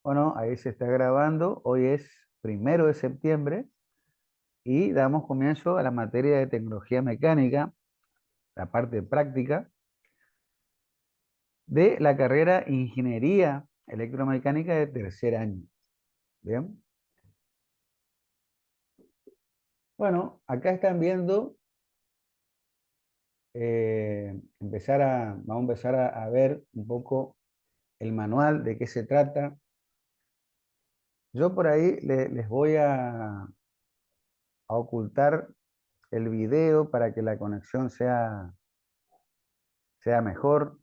Bueno, ahí se está grabando. Hoy es 1 de septiembre y damos comienzo a la materia de tecnología mecánica, la parte práctica de la carrera Ingeniería Electromecánica de tercer año. Bien. Bueno, acá están viendo, vamos a empezar a ver un poco el manual, de qué se trata. Yo por ahí les voy a ocultar el video para que la conexión sea mejor.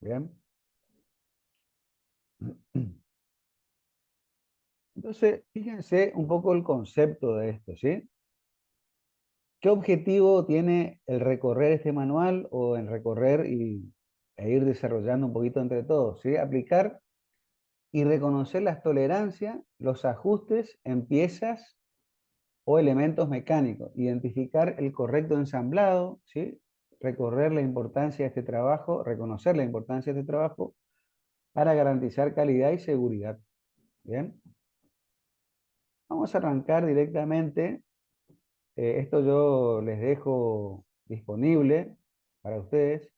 Bien. Entonces, fíjense un poco el concepto de esto, ¿sí? ¿Qué objetivo tiene el recorrer este manual o el recorrer e ir desarrollando un poquito entre todos, ¿sí? Aplicar y reconocer las tolerancias, los ajustes en piezas o elementos mecánicos, identificar el correcto ensamblado, ¿sí? Recorrer la importancia de este trabajo, reconocer la importancia de este trabajo para garantizar calidad y seguridad. Bien, vamos a arrancar directamente. Esto yo les dejo disponible para ustedes.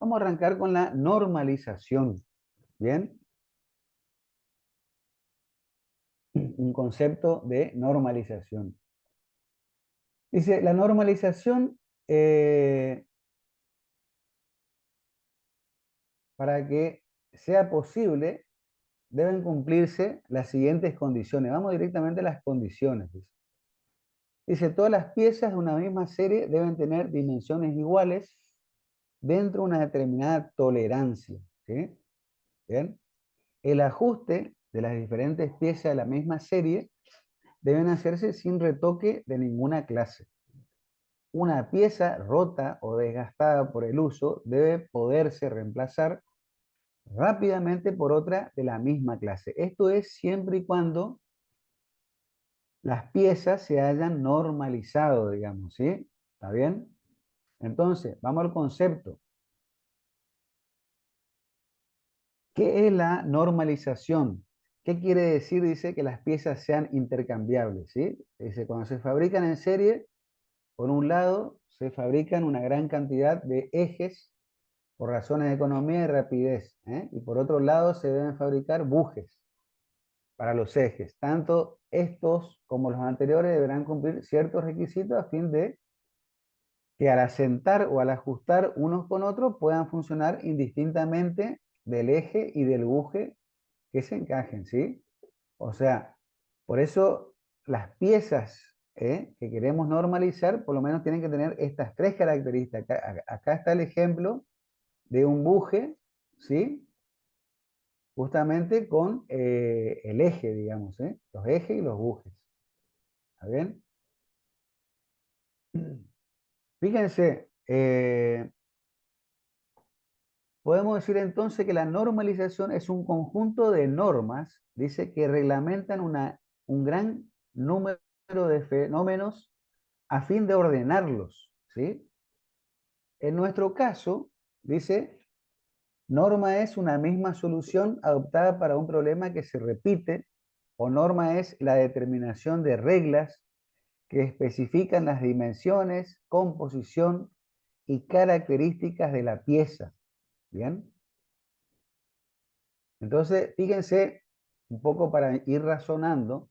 Vamos a arrancar con la normalización. Bien, un concepto de normalización. Dice, la normalización, para que sea posible, deben cumplirse las siguientes condiciones. Vamos directamente a las condiciones. Dice, todas las piezas de una misma serie deben tener dimensiones iguales dentro de una determinada tolerancia. ¿Sí? Bien. El ajuste de las diferentes piezas de la misma serie deben hacerse sin retoque de ninguna clase. Una pieza rota o desgastada por el uso debe poderse reemplazar rápidamente por otra de la misma clase. Esto es siempre y cuando las piezas se hayan normalizado, digamos, ¿sí? ¿Está bien? Entonces, vamos al concepto. ¿Qué es la normalización? ¿Qué quiere decir? Dice que las piezas sean intercambiables, ¿sí? Dice, cuando se fabrican en serie, por un lado, se fabrican una gran cantidad de ejes por razones de economía y rapidez, ¿eh? Y por otro lado, se deben fabricar bujes para los ejes. Tanto estos como los anteriores deberán cumplir ciertos requisitos a fin de que al asentar o al ajustar unos con otros puedan funcionar indistintamente del eje y del buje que se encajen, ¿sí? O sea, por eso las piezas que queremos normalizar, por lo menos tienen que tener estas tres características. Acá está el ejemplo de un buje, ¿sí? Justamente con el eje, digamos, ¿eh? Los ejes y los bujes. ¿Está bien? Fíjense, podemos decir entonces que la normalización es un conjunto de normas, dice, que reglamentan un gran número de fenómenos a fin de ordenarlos, ¿sí? En nuestro caso, dice, norma es una misma solución adoptada para un problema que se repite, o norma es la determinación de reglas que especifican las dimensiones, composición y características de la pieza. ¿Bien? Entonces, fíjense un poco para ir razonando.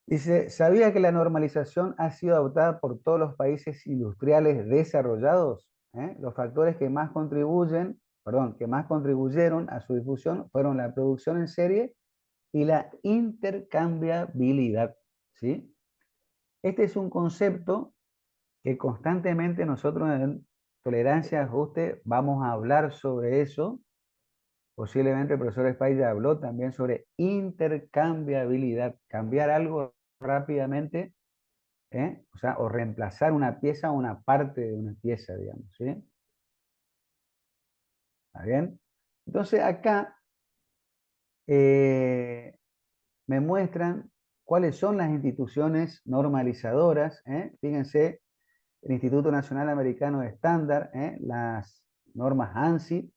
Dice, ¿sabía que la normalización ha sido adoptada por todos los países industriales desarrollados? Los factores que más que más contribuyeron a su difusión fueron la producción en serie y la intercambiabilidad, ¿sí? Este es un concepto que constantemente nosotros en tolerancia a ajuste vamos a hablar sobre eso. Posiblemente el profesor España habló también sobre intercambiabilidad, cambiar algo rápidamente, o sea, o reemplazar una pieza o una parte de una pieza, digamos, ¿sí? ¿Está bien? Entonces acá eh, me muestran cuáles son las instituciones normalizadoras, ¿eh? Fíjense, el Instituto Nacional Americano de Estándar, las normas ANSI,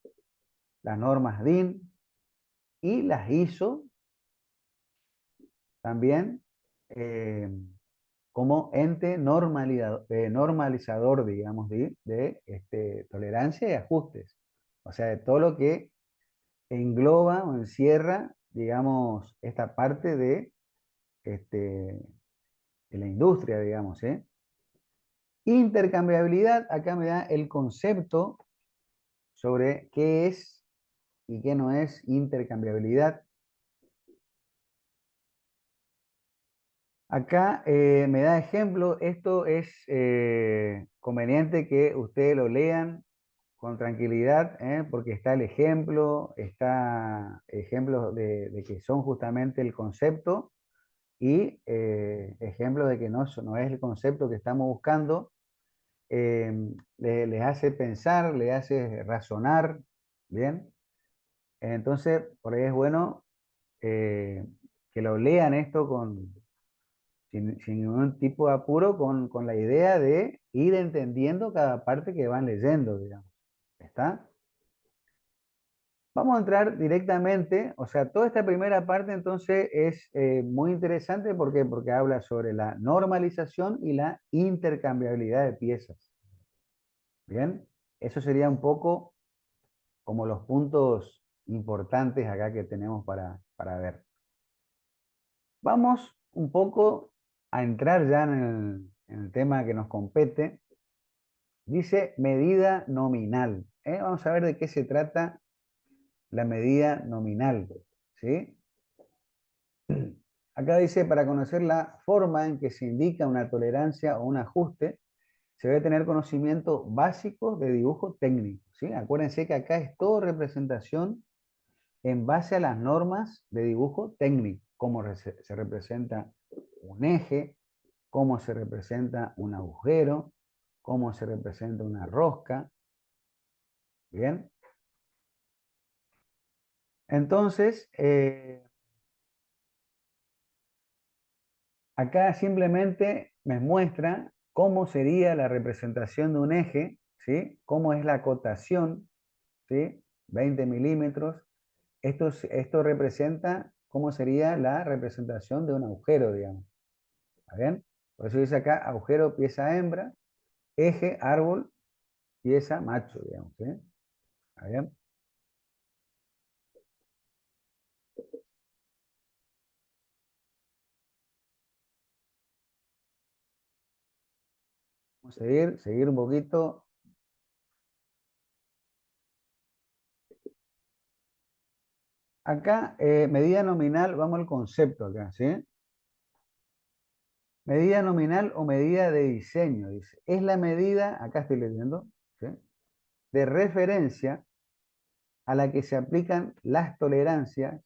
las normas DIN y las ISO también, eh, como ente normalizador, digamos, de tolerancia y ajustes. O sea, de todo lo que engloba o encierra, digamos, esta parte este, de la industria, digamos, ¿eh? Intercambiabilidad, acá me da el concepto sobre qué es y qué no es intercambiabilidad. Acá me da ejemplo, esto es conveniente que ustedes lo lean con tranquilidad, porque está el ejemplo, está ejemplos de que son justamente el concepto y ejemplos de que no es el concepto que estamos buscando. Les hace pensar, les hace razonar, ¿bien? Entonces, por ahí es bueno eh, que lo lean esto sin ningún tipo de apuro, con la idea de ir entendiendo cada parte que van leyendo, digamos. ¿Está? Vamos a entrar directamente, o sea, toda esta primera parte entonces es muy interesante. ¿Por qué? Porque habla sobre la normalización y la intercambiabilidad de piezas. Bien, eso sería un poco como los puntos importantes acá que tenemos para ver. Vamos un poco a entrar ya en el tema que nos compete. Dice medida nominal. Vamos a ver de qué se trata la medida nominal. ¿Sí? Acá dice, para conocer la forma en que se indica una tolerancia o un ajuste, se debe tener conocimiento básico de dibujo técnico. ¿Sí? Acuérdense que acá es todo representación en base a las normas de dibujo técnico, cómo se representa un eje, cómo se representa un agujero, cómo se representa una rosca. Bien, entonces acá simplemente me muestra cómo sería la representación de un eje, ¿sí? Cómo es la acotación, ¿sí? 20 milímetros. Esto representa cómo sería la representación de un agujero, digamos. ¿Está bien? Por eso dice acá agujero, pieza hembra, eje, árbol, pieza macho, digamos. ¿Sí? ¿Está bien? Vamos a seguir un poquito. Acá, medida nominal, vamos al concepto acá, ¿sí? Medida nominal o medida de diseño, dice. Es la medida, acá estoy leyendo, ¿sí? De referencia a la que se aplican las tolerancias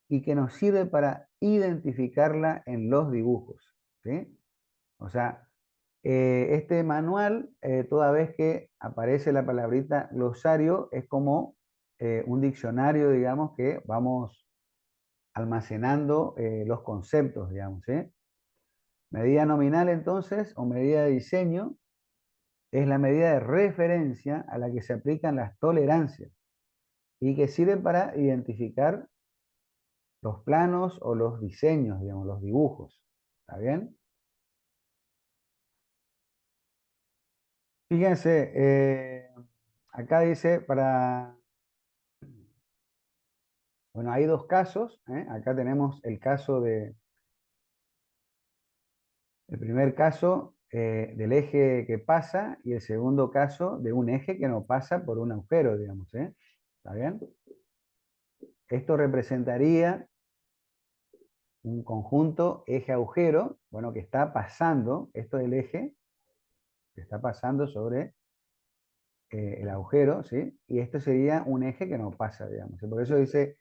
y que nos sirve para identificarla en los dibujos, ¿sí? O sea, este manual, toda vez que aparece la palabrita glosario, es como un diccionario, digamos, que vamos almacenando los conceptos, digamos, ¿sí? Medida nominal, entonces, o medida de diseño, es la medida de referencia a la que se aplican las tolerancias y que sirve para identificar los planos o los diseños, digamos, los dibujos. ¿Está bien? Fíjense, acá dice bueno, hay dos casos, ¿eh? Acá tenemos el primer caso del eje que pasa y el segundo caso de un eje que no pasa por un agujero, digamos, ¿eh? ¿Está bien? Esto representaría un conjunto eje-agujero, bueno, que está pasando, esto del eje, que está pasando sobre el agujero, ¿sí? Y esto sería un eje que no pasa, digamos. Por eso dice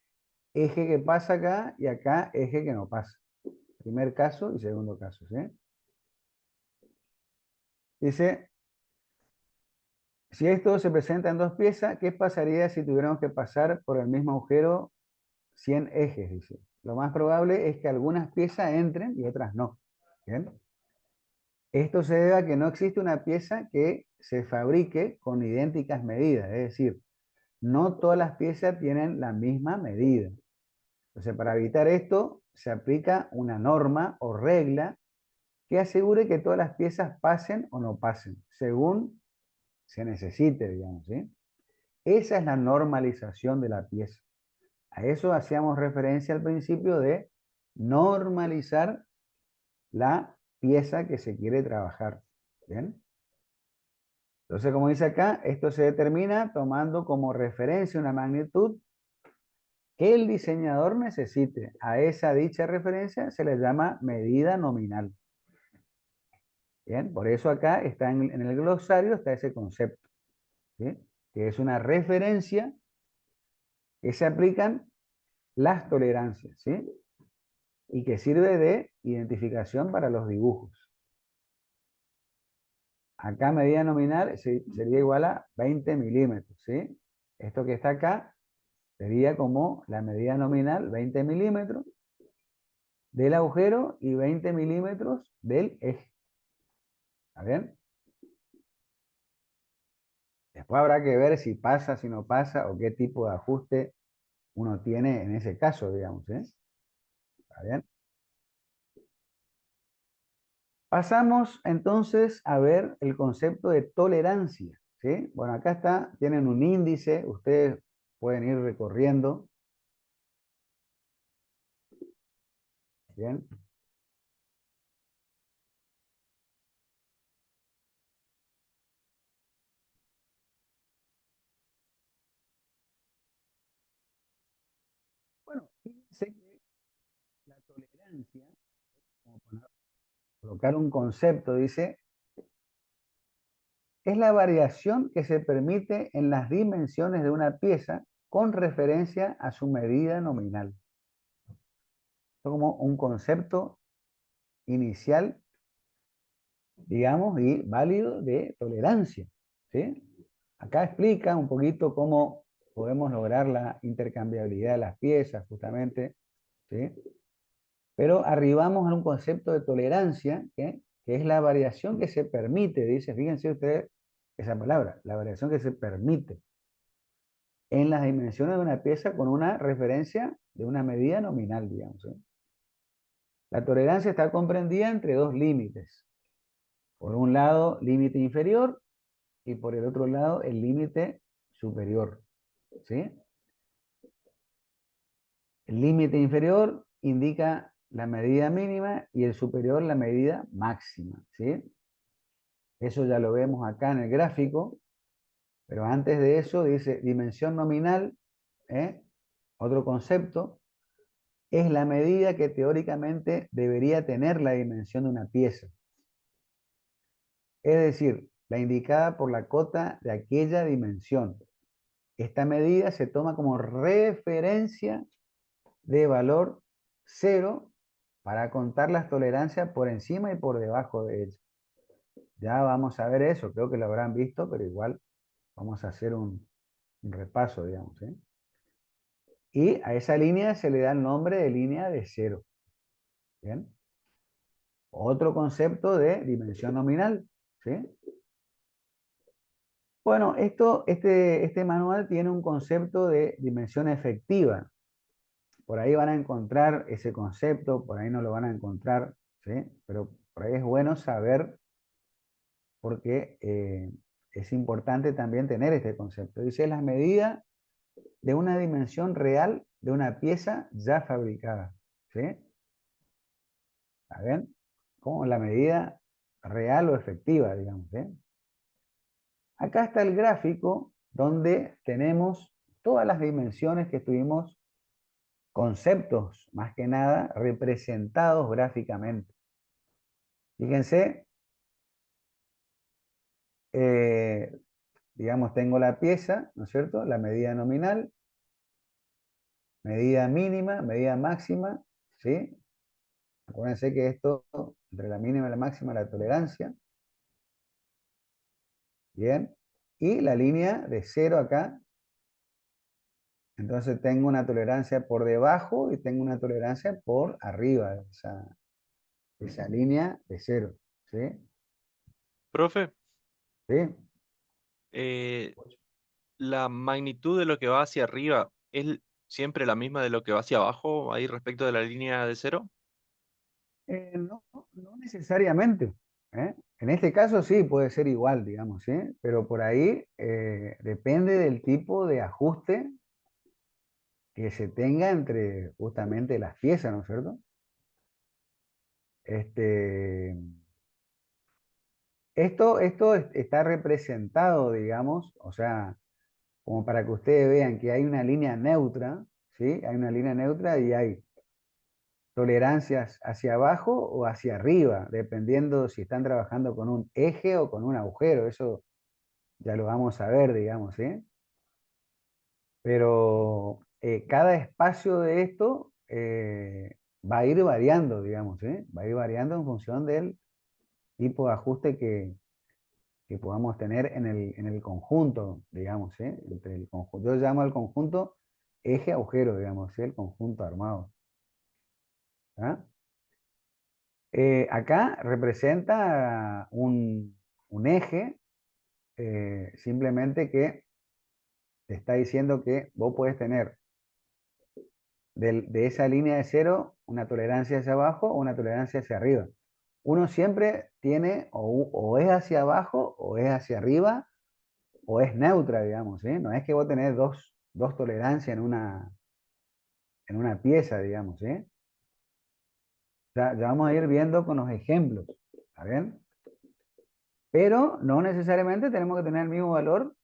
eje que pasa acá y acá eje que no pasa. Primer caso y segundo caso, ¿sí? Dice, si esto se presenta en dos piezas, ¿qué pasaría si tuviéramos que pasar por el mismo agujero 100 ejes? Dice. Lo más probable es que algunas piezas entren y otras no. ¿Bien? Esto se debe a que no existe una pieza que se fabrique con idénticas medidas, es decir, no todas las piezas tienen la misma medida. Entonces, para evitar esto, se aplica una norma o regla que asegure que todas las piezas pasen o no pasen, según se necesite, digamos, ¿sí? Esa es la normalización de la pieza. A eso hacíamos referencia al principio de normalizar la pieza que se quiere trabajar. ¿Bien? Entonces, como dice acá, esto se determina tomando como referencia una magnitud que el diseñador necesite. A esa dicha referencia se le llama medida nominal. Bien, por eso acá está en el glosario está ese concepto, ¿sí? Que es una referencia que se aplican las tolerancias, ¿sí? Y que sirve de identificación para los dibujos. Acá medida nominal sería igual a 20 milímetros, ¿sí? Esto que está acá sería como la medida nominal, 20 milímetros del agujero y 20 milímetros del eje. ¿Está bien? Después habrá que ver si pasa, si no pasa, o qué tipo de ajuste uno tiene en ese caso, digamos, ¿eh? ¿Está bien? Pasamos entonces a ver el concepto de tolerancia, ¿sí? Bueno, acá está, tienen un índice, ustedes pueden ir recorriendo, ¿bien? Bueno, fíjense que la tolerancia, como colocar un concepto, dice, es la variación que se permite en las dimensiones de una pieza con referencia a su medida nominal. Es como un concepto inicial, digamos, y válido de tolerancia, ¿sí? Acá explica un poquito cómo podemos lograr la intercambiabilidad de las piezas, justamente, ¿sí? Pero arribamos a un concepto de tolerancia, que es la variación que se permite, dice, fíjense ustedes esa palabra, la variación que se permite en las dimensiones de una pieza con una referencia de una medida nominal, digamos, ¿sí? La tolerancia está comprendida entre dos límites. Por un lado, límite inferior y por el otro lado, el límite superior, ¿sí? El límite inferior indica la medida mínima y el superior la medida máxima, ¿sí? Eso ya lo vemos acá en el gráfico, pero antes de eso dice dimensión nominal, ¿eh? Otro concepto, es la medida que teóricamente debería tener la dimensión de una pieza. Es decir, la indicada por la cota de aquella dimensión. Esta medida se toma como referencia de valor cero para contar las tolerancias por encima y por debajo de ella. Ya vamos a ver eso, creo que lo habrán visto, pero igual vamos a hacer un repaso, digamos, ¿eh? Y a esa línea se le da el nombre de línea de cero. ¿Bien? Otro concepto de dimensión nominal, ¿sí? Bueno, este manual tiene un concepto de dimensión efectiva. Por ahí van a encontrar ese concepto, por ahí no lo van a encontrar, ¿sí? Pero por ahí es bueno saber porque es importante también tener este concepto. Dice, es la medida de una dimensión real de una pieza ya fabricada, ¿sí? ¿Está bien? Como la medida real o efectiva, digamos, ¿sí? Acá está el gráfico donde tenemos todas las dimensiones que estuvimos, conceptos más que nada, representados gráficamente. Fíjense, eh, digamos, tengo la pieza, ¿no es cierto? La medida nominal, medida mínima, medida máxima, ¿sí? Acuérdense que esto, entre la mínima y la máxima, la tolerancia, ¿bien? Y la línea de cero acá, entonces tengo una tolerancia por debajo y tengo una tolerancia por arriba de esa línea de cero, ¿sí? Profe, ¿sí? eh, la magnitud de lo que va hacia arriba es siempre la misma de lo que va hacia abajo, ahí respecto de la línea de cero. No, no necesariamente, ¿eh? En este caso sí puede ser igual, digamos, ¿sí? Pero por ahí depende del tipo de ajuste que se tenga entre justamente las piezas, ¿no es cierto? Este, está representado, digamos, o sea, como para que ustedes vean que hay una línea neutra, ¿sí? Hay una línea neutra y hay tolerancias hacia abajo o hacia arriba, dependiendo si están trabajando con un eje o con un agujero. Eso ya lo vamos a ver, digamos, ¿sí? Pero cada espacio de esto va a ir variando, digamos, ¿sí? Va a ir variando en función del tipo de ajuste que podamos tener en el conjunto, digamos, ¿sí? Entre el conjunto. Yo llamo al conjunto eje-agujero, digamos, ¿sí? El conjunto armado. ¿Ah? Acá representa un eje, simplemente que te está diciendo que vos puedes tener de esa línea de cero una tolerancia hacia abajo o una tolerancia hacia arriba. Uno siempre tiene o es hacia abajo o es hacia arriba o es neutra, digamos, ¿sí? No es que vos tenés dos tolerancias en una pieza, digamos, ¿sí? Ya vamos a ir viendo con los ejemplos, ¿está bien? Pero no necesariamente tenemos que tener el mismo valor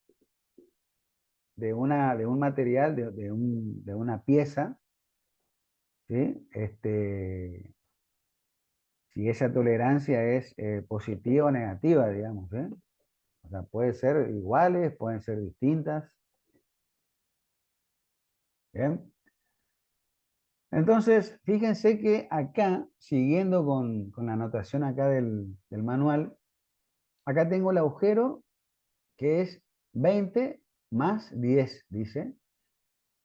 de un material, de una pieza, ¿sí? Si esa tolerancia es positiva o negativa, digamos, ¿eh? O sea, puede ser iguales, pueden ser distintas, ¿bien? Entonces, fíjense que acá, siguiendo con la anotación acá del manual, acá tengo el agujero que es 20 más 10, dice,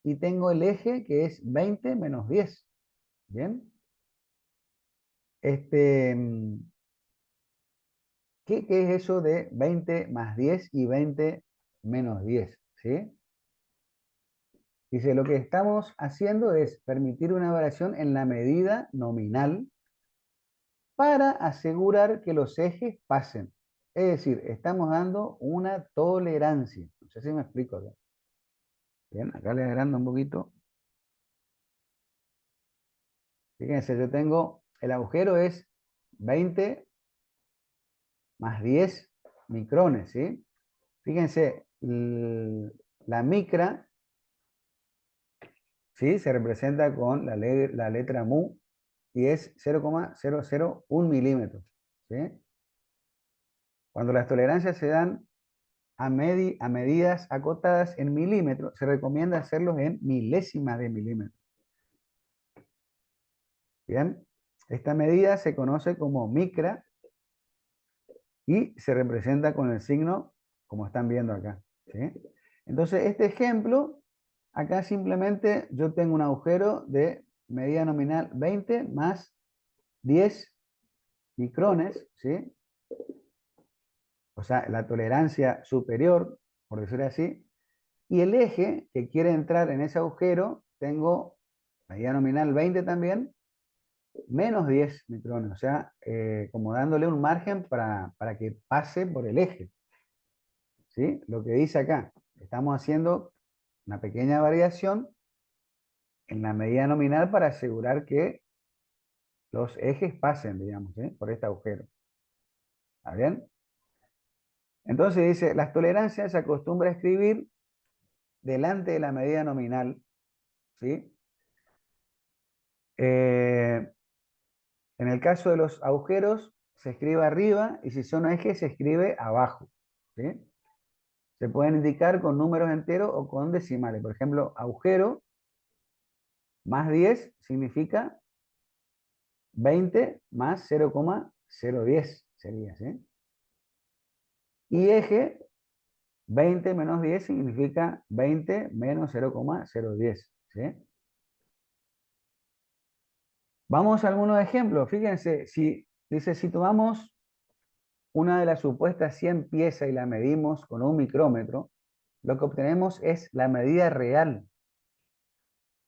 y tengo el eje que es 20 menos 10, ¿bien? Este, ¿qué es eso de 20 más 10 y 20 menos 10? ¿Sí? Dice, lo que estamos haciendo es permitir una variación en la medida nominal para asegurar que los ejes pasen. Es decir, estamos dando una tolerancia. No sé si me explico acá. Bien, acá le agrando un poquito. Fíjense, yo tengo, el agujero es 20 más 10 micrones, ¿sí? Fíjense, la micra, ¿sí? Se representa con la letra mu y es 0,001 milímetros, ¿sí? Cuando las tolerancias se dan a medidas acotadas en milímetros, se recomienda hacerlos en milésimas de milímetro. Bien, esta medida se conoce como micra y se representa con el signo como están viendo acá, ¿sí? Entonces, este ejemplo, acá simplemente yo tengo un agujero de medida nominal 20 más 10 micrones, ¿sí? O sea, la tolerancia superior, por decirlo así, y el eje que quiere entrar en ese agujero, tengo medida nominal 20 también, menos 10 micrones, o sea, como dándole un margen para que pase por el eje, ¿sí? Lo que dice acá, estamos haciendo una pequeña variación en la medida nominal para asegurar que los ejes pasen, digamos, ¿sí? Por este agujero. ¿Está bien? Entonces dice, las tolerancias se acostumbra a escribir delante de la medida nominal, ¿sí? Eh, en el caso de los agujeros, se escribe arriba y si son ejes, se escribe abajo, ¿sí? Se pueden indicar con números enteros o con decimales. Por ejemplo, agujero más 10 significa 20 más 0,010 sería, ¿sí? Y eje, 20 menos 10 significa 20 menos 0,010, ¿sí? Vamos a algunos ejemplos. Fíjense, si dice, si tomamos una de las supuestas 100 piezas y la medimos con un micrómetro, lo que obtenemos es la medida real,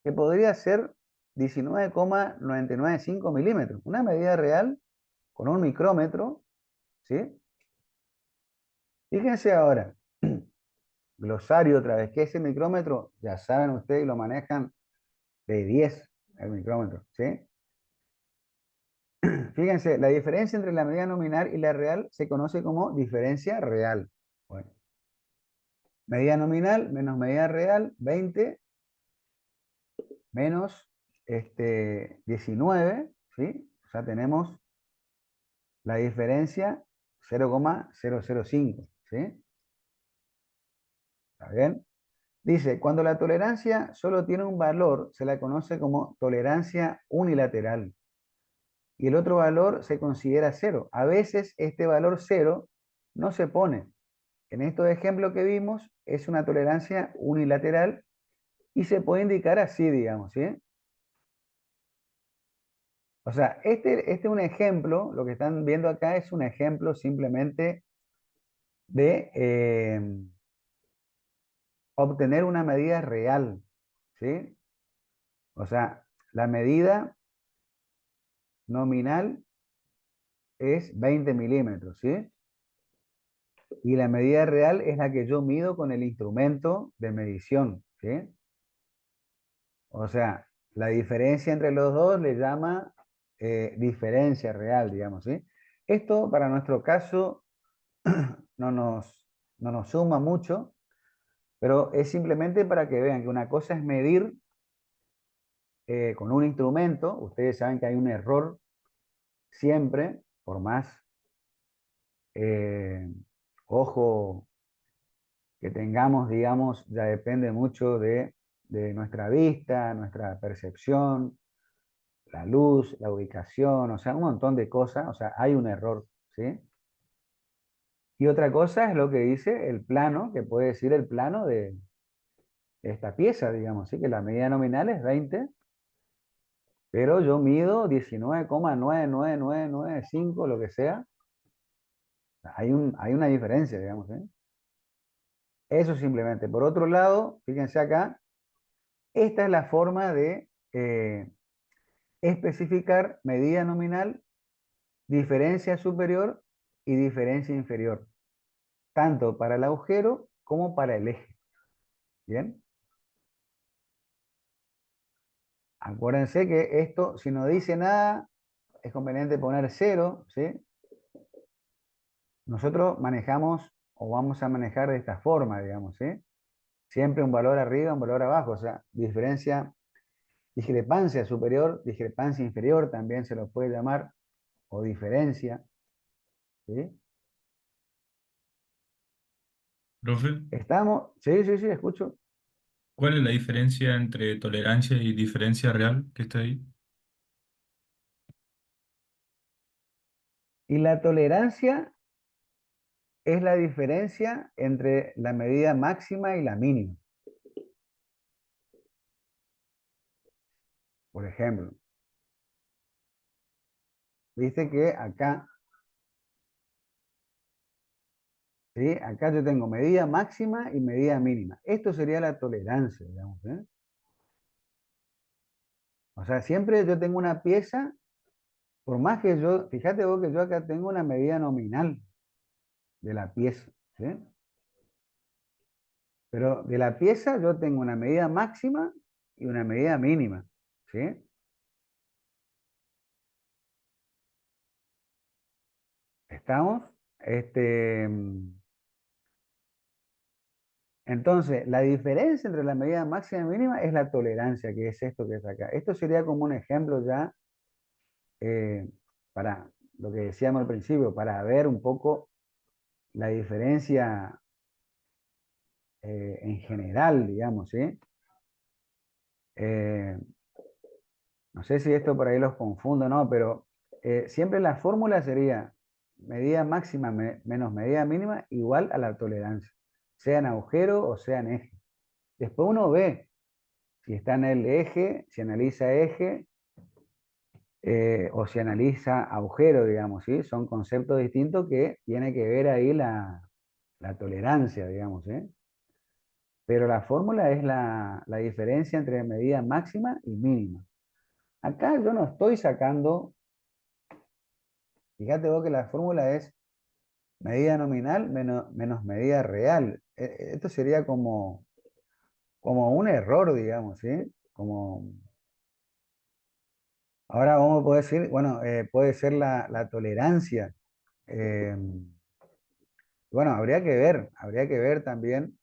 que podría ser 19,995 milímetros. Una medida real con un micrómetro, ¿sí? Fíjense ahora, glosario otra vez, que ese micrómetro, ya saben ustedes, lo manejan de 10 el micrómetro, ¿sí? Fíjense, la diferencia entre la medida nominal y la real se conoce como diferencia real. Bueno, medida nominal menos medida real, 20 menos 19, ¿sí? O sea, tenemos la diferencia 0,005, ¿sí? ¿Está bien? Dice, cuando la tolerancia solo tiene un valor, se la conoce como tolerancia unilateral. Y el otro valor se considera cero. A veces este valor cero no se pone. En estos ejemplos que vimos, es una tolerancia unilateral y se puede indicar así, digamos, ¿sí? O sea, este es un ejemplo, lo que están viendo acá es un ejemplo simplemente de obtener una medida real, ¿sí? O sea, la medida nominal es 20 milímetros, ¿sí? Y la medida real es la que yo mido con el instrumento de medición, ¿sí? O sea, la diferencia entre los dos le llama diferencia real, digamos, ¿sí? Esto para nuestro caso no nos suma mucho, pero es simplemente para que vean que una cosa es medir con un instrumento. Ustedes saben que hay un error siempre, por más eh, ojo que tengamos, digamos, ya depende mucho de nuestra vista, nuestra percepción, la luz, la ubicación, o sea, un montón de cosas, o sea, hay un error, ¿sí? Y otra cosa es lo que dice el plano, que puede decir el plano de esta pieza, digamos, ¿sí? Que la medida nominal es 20, pero yo mido 19,99995, lo que sea. Hay una diferencia, digamos, ¿sí? Eso simplemente. Por otro lado, fíjense acá, esta es la forma de especificar medida nominal, diferencia superior y diferencia inferior, tanto para el agujero como para el eje. ¿Bien? Acuérdense que esto, si no dice nada, es conveniente poner cero, ¿sí? Nosotros manejamos o vamos a manejar de esta forma, digamos, ¿sí? Siempre un valor arriba, un valor abajo, o sea, diferencia, discrepancia superior, discrepancia inferior, también se lo puede llamar, o diferencia, ¿sí? Profe, Estamos, sí, sí, sí, escucho. ¿cuál es la diferencia entre tolerancia y diferencia real que está ahí? Y la tolerancia es la diferencia entre la medida máxima y la mínima. Por ejemplo, viste que acá, ¿sí? Acá yo tengo medida máxima y medida mínima. Esto sería la tolerancia, digamos, ¿eh? O sea, siempre yo tengo una pieza, por más que yo, fíjate vos que yo acá tengo una medida nominal de la pieza, ¿sí? Pero de la pieza yo tengo una medida máxima y una medida mínima, ¿sí? ¿Estamos? Este, entonces, la diferencia entre la medida máxima y mínima es la tolerancia, que es esto que es acá. Esto sería como un ejemplo ya eh, para lo que decíamos al principio, para ver un poco la diferencia en general, digamos, ¿sí? Eh, no sé si esto por ahí los confundo o no, pero siempre la fórmula sería medida máxima menos medida mínima igual a la tolerancia, sea en agujero o sea en eje. Después uno ve si está en el eje, si analiza eje, o se analiza agujero, digamos, ¿sí? Son conceptos distintos que tiene que ver ahí la tolerancia, digamos, ¿sí? Pero la fórmula es la diferencia entre medida máxima y mínima. Acá yo no estoy sacando, fíjate vos que la fórmula es medida nominal menos medida real. Esto sería como un error, digamos, ¿sí? Ahora vamos a poder decir, bueno, puede ser la tolerancia. eh, bueno, habría que ver también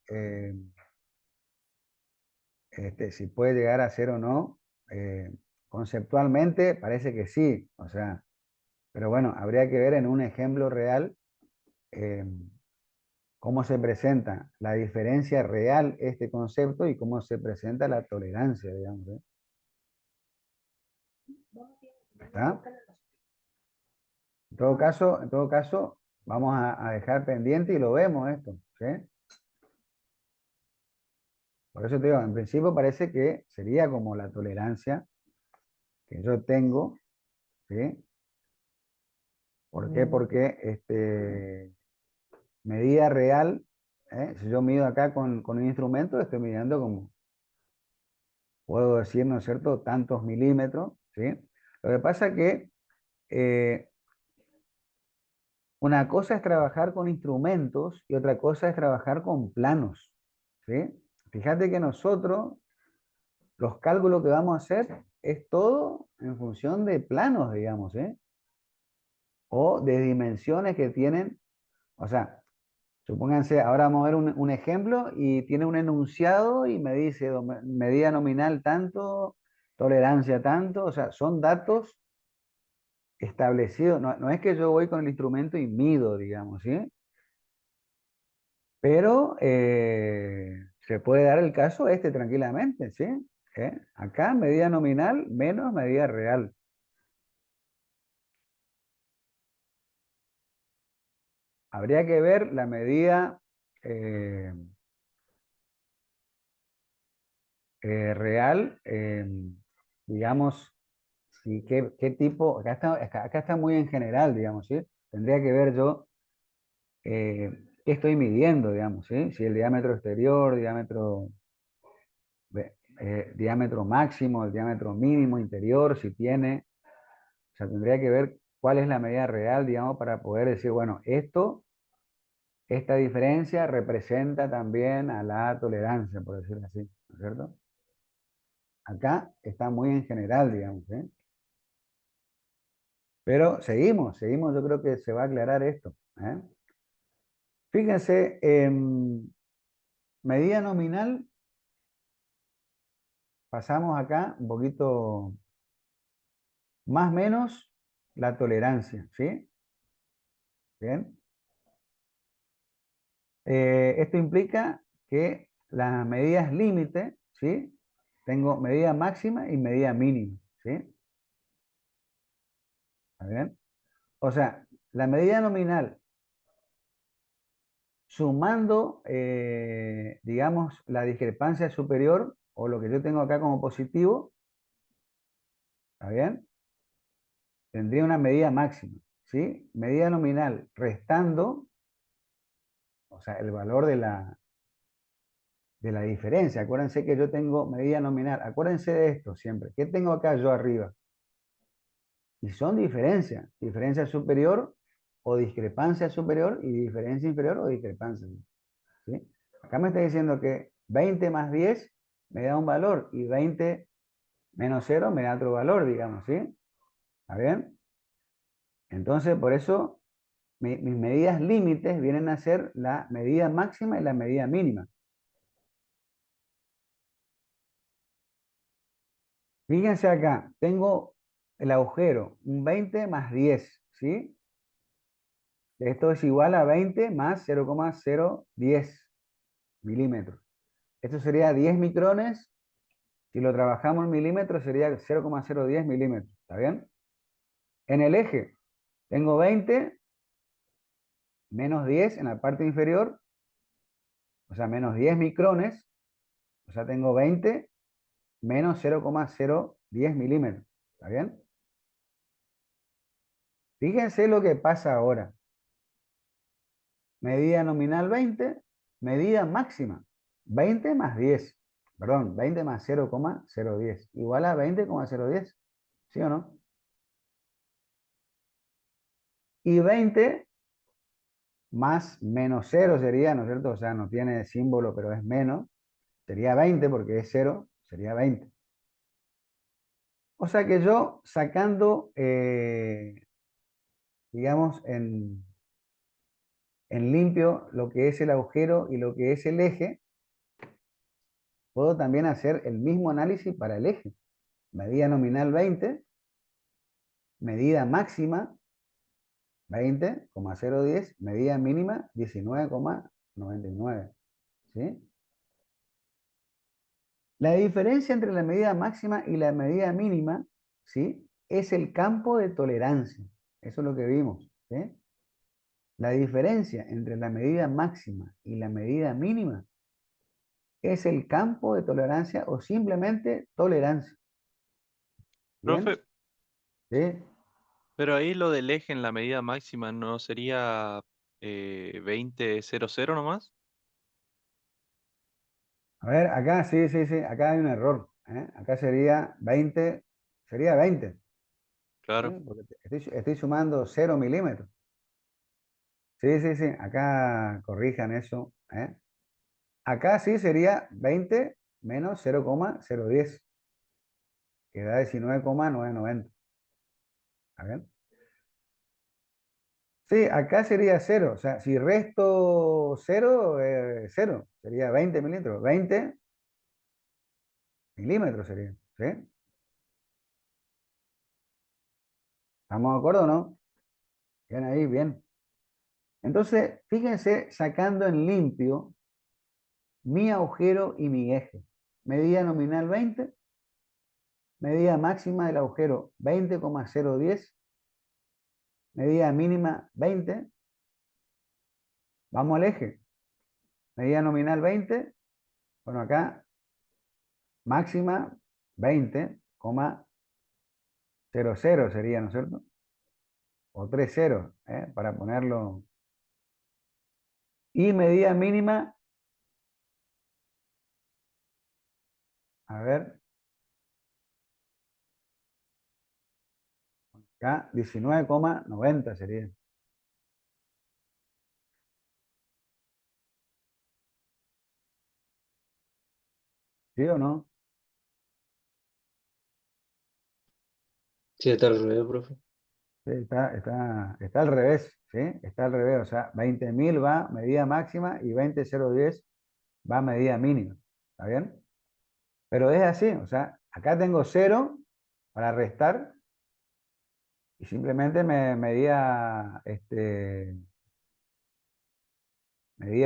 si puede llegar a ser o no. eh, Conceptualmente parece que sí, o sea, pero bueno, habría que ver en un ejemplo real eh, cómo se presenta la diferencia real este concepto y cómo se presenta la tolerancia, digamos, ¿eh? ¿Está? En todo caso, vamos a dejar pendiente y lo vemos esto, ¿sí? Por eso te digo, en principio parece que sería como la tolerancia que yo tengo, ¿sí? ¿Por qué? Porque medida real, si yo mido acá con un instrumento, estoy midiendo como, puedo decir, ¿no es cierto?, tantos milímetros, ¿sí? Lo que pasa es que eh, una cosa es trabajar con instrumentos y otra cosa es trabajar con planos, ¿sí? Fíjate que nosotros, los cálculos que vamos a hacer es todo en función de planos, digamos, ¿eh? O de dimensiones que tienen, o sea, supónganse, ahora vamos a ver un ejemplo y tiene un enunciado y me dice medida nominal tanto, tolerancia tanto, o sea, son datos establecidos, no es que yo voy con el instrumento y mido, digamos, ¿sí? Pero se puede dar el caso tranquilamente, ¿sí? Acá medida nominal menos medida real. Habría que ver la medida eh, real, digamos, si qué tipo, acá está muy en general, digamos, ¿sí? Tendría que ver yo qué estoy midiendo, digamos, ¿sí? Si el diámetro exterior, diámetro máximo, el diámetro mínimo interior, si tiene, o sea, tendría que ver cuál es la medida real, digamos, para poder decir, bueno, esta diferencia representa también a la tolerancia, por decirlo así, ¿no es cierto? Acá está muy en general, digamos, ¿eh? Pero seguimos, yo creo que se va a aclarar esto, ¿eh? Fíjense, medida nominal, pasamos acá un poquito más o menos la tolerancia, ¿sí? Bien. Esto implica que las medidas límite, ¿sí? Tengo medida máxima y medida mínima, ¿sí? ¿Está bien? O sea, la medida nominal sumando, digamos, la discrepancia superior o lo que yo tengo acá como positivo, ¿está bien? Tendría una medida máxima, ¿sí? Medida nominal restando, o sea, el valor de la diferencia. Acuérdense que yo tengo medida nominal. Acuérdense de esto siempre. ¿Qué tengo acá yo arriba? Y son diferencias. Diferencia superior o discrepancia superior y diferencia inferior o discrepancia. ¿Sí? Acá me está diciendo que 20 más 10 me da un valor y 20 menos 0 me da otro valor, digamos, ¿sí? ¿Está bien? Entonces, por eso mis medidas límites vienen a ser la medida máxima y la medida mínima. Fíjense acá, tengo el agujero, un 20 más 10, ¿sí? Esto es igual a 20 más 0,010 milímetros. Esto sería 10 micrones. Si lo trabajamos en milímetros sería 0,010 milímetros. ¿Está bien? En el eje tengo 20 menos 10 en la parte inferior, o sea, menos 10 micrones, o sea, tengo 20 menos 0,010 milímetros. ¿Está bien? Fíjense lo que pasa ahora. Medida nominal 20, medida máxima 20 más 10. Perdón, 20 más 0,010. Igual a 20,010. ¿Sí o no? Y 20 más menos 0 sería, ¿no es cierto? O sea, no tiene símbolo, pero es menos. Sería 20 porque es 0, sería 20. O sea que yo sacando, digamos, en limpio lo que es el agujero y lo que es el eje, puedo también hacer el mismo análisis para el eje. Medida nominal 20, medida máxima 20,010, medida mínima 19,99. ¿Sí? La diferencia entre la medida máxima y la medida mínima, ¿sí?, es el campo de tolerancia. Eso es lo que vimos. ¿Sí? La diferencia entre la medida máxima y la medida mínima es el campo de tolerancia o simplemente tolerancia. ¿Bien? Profe, ¿Sí? pero ahí lo del eje en la medida máxima no sería 20,00 nomás. A ver, acá sí, sí, sí, acá hay un error. Acá sería 20. Claro. Porque estoy sumando 0 milímetros. Sí, sí, sí, acá corrijan eso. Acá sí sería 20 menos 0,010, que da 19,990. ¿Está bien? Sí, acá sería 0. O sea, si resto 0, 0. Sería 20 milímetros. 20 milímetros sería. ¿Sí? ¿Estamos de acuerdo o no? Bien ahí, bien. Entonces, fíjense, sacando en limpio mi agujero y mi eje. Medida nominal 20, medida máxima del agujero 20,010, medida mínima 20. Vamos al eje. Medida nominal 20, bueno, acá máxima 20,00 sería, ¿no es cierto? O 3 ceros, para ponerlo. Y medida mínima, a ver, acá 19,90 sería. ¿Sí o no? Sí, está al revés, profe. Sí, está al revés, ¿sí? Está al revés, o sea, 20.000 va medida máxima y 20,010 va medida mínima. ¿Está bien? Pero es así, o sea, acá tengo 0 para restar y simplemente me medida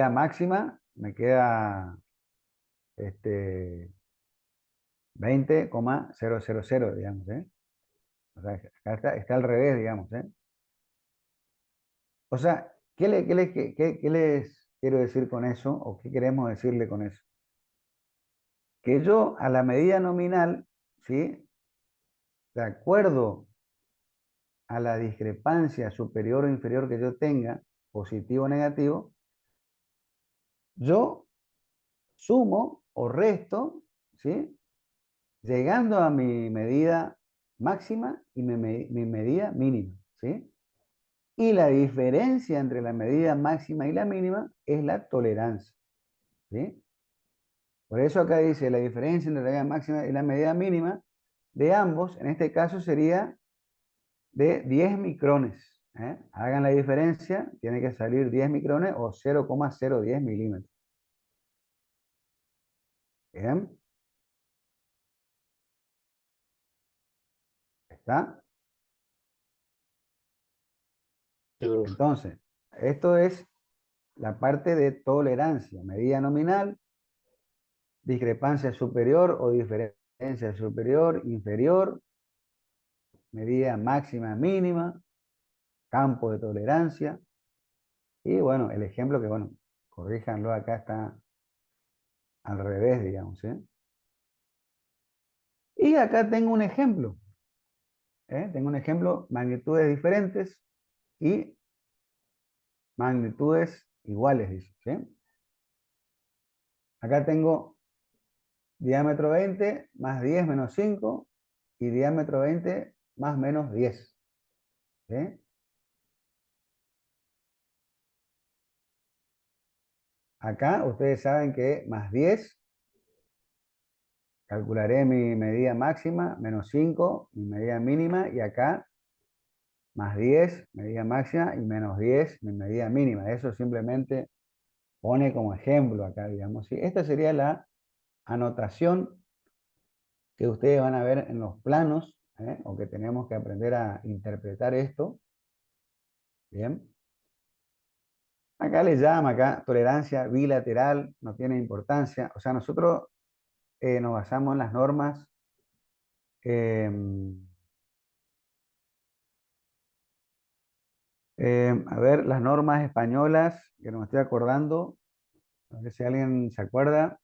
máxima, me queda este, 20,000, digamos, ¿eh? O sea, acá está al revés, digamos, ¿eh? O sea, ¿qué les quiero decir con eso? ¿O qué queremos decirle con eso? Que yo a la medida nominal, ¿sí?, de acuerdo a la discrepancia superior o inferior que yo tenga, positivo o negativo, yo sumo o resto, ¿sí?, llegando a mi medida máxima y mi medida mínima, ¿sí? Y la diferencia entre la medida máxima y la mínima es la tolerancia, ¿sí? Por eso acá dice la diferencia entre la medida máxima y la medida mínima de ambos, en este caso sería de 10 micrones. Hagan la diferencia, tiene que salir 10 micrones o 0,010 milímetros. Bien, ¿está? Sí, profe. Entonces, esto es la parte de tolerancia, medida nominal, discrepancia superior o diferencia superior, inferior, medida máxima, mínima, campo de tolerancia. Y bueno, el ejemplo que, bueno, corríjanlo, acá está al revés, digamos, ¿eh? Y acá tengo un ejemplo, Tengo un ejemplo, magnitudes diferentes, y magnitudes iguales, dice, ¿sí? Acá tengo diámetro 20 más 10 menos 5 y diámetro 20 más menos 10, ¿sí? Acá ustedes saben que más 10, calcularé mi medida máxima, menos 5, mi medida mínima, y acá más 10, medida máxima, y menos 10, mi medida mínima. Eso simplemente pone como ejemplo acá, digamos, ¿sí? Esta sería la anotación que ustedes van a ver en los planos, o que tenemos que aprender a interpretar esto. Bien. Acá le llama, acá, tolerancia bilateral, no tiene importancia. O sea, nosotros nos basamos en las normas a ver, las normas españolas, que no me estoy acordando, a ver si alguien se acuerda.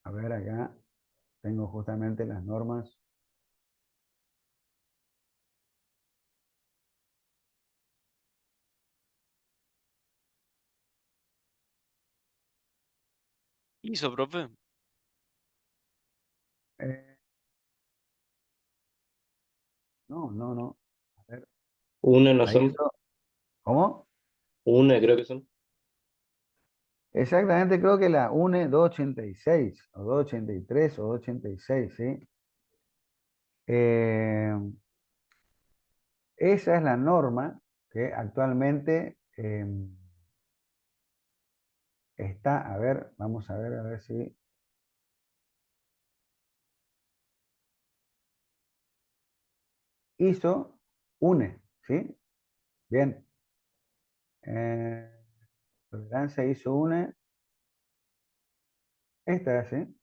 A ver, acá tengo justamente las normas. ¿Hizo, profe? Eh, no, no, no. A ver, Una no ahí son. hizo. ¿Cómo? Una creo que son. Exactamente, creo que la UNE 286, o 283, o 286, ¿sí? Eh, Esa es la norma que actualmente está, a ver, vamos a ver si hizo UNE, ¿sí? Bien. Eh, Tolerancia hizo UNE, esta es, ¿sí?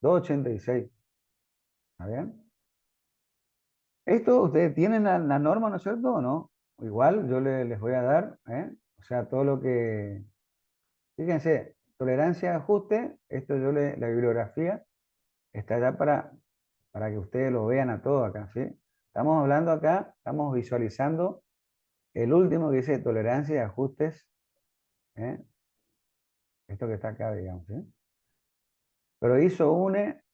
286, ¿está bien? Esto ustedes tienen la norma, ¿no es cierto? ¿O no? Igual yo les voy a dar, ¿eh? O sea, todo lo que... Fíjense, tolerancia, ajuste, esto la bibliografía está ya para que ustedes lo vean a todo acá, ¿sí? Estamos hablando acá, estamos visualizando el último que dice tolerancia y ajustes, ¿eh? Esto que está acá, digamos, ¿sí? Pero hizo UNE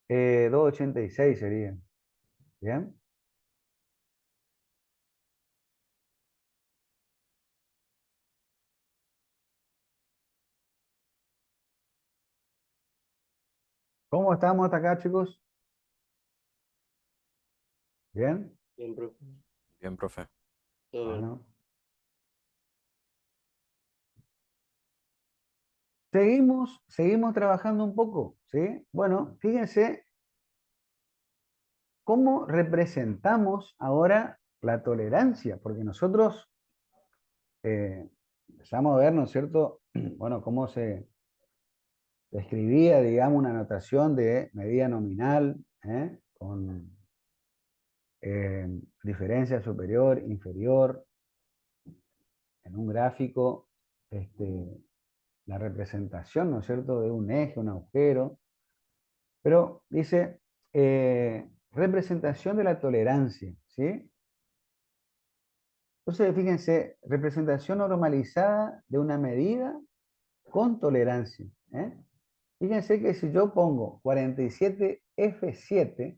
286 sería, ¿bien? ¿Cómo estamos hasta acá, chicos? ¿Bien? Bien, profe. Bien, profe. Todo bien. Bueno. Seguimos trabajando un poco, ¿sí? Bueno, fíjense cómo representamos ahora la tolerancia, porque nosotros empezamos a ver, ¿no es cierto? Bueno, cómo se describía, digamos, una notación de medida nominal, con diferencia superior, inferior, en un gráfico, la representación, ¿no es cierto?, de un eje, un agujero. Pero dice, representación de la tolerancia, ¿sí? Entonces, fíjense, representación normalizada de una medida con tolerancia, ¿eh? Fíjense que si yo pongo 47F7,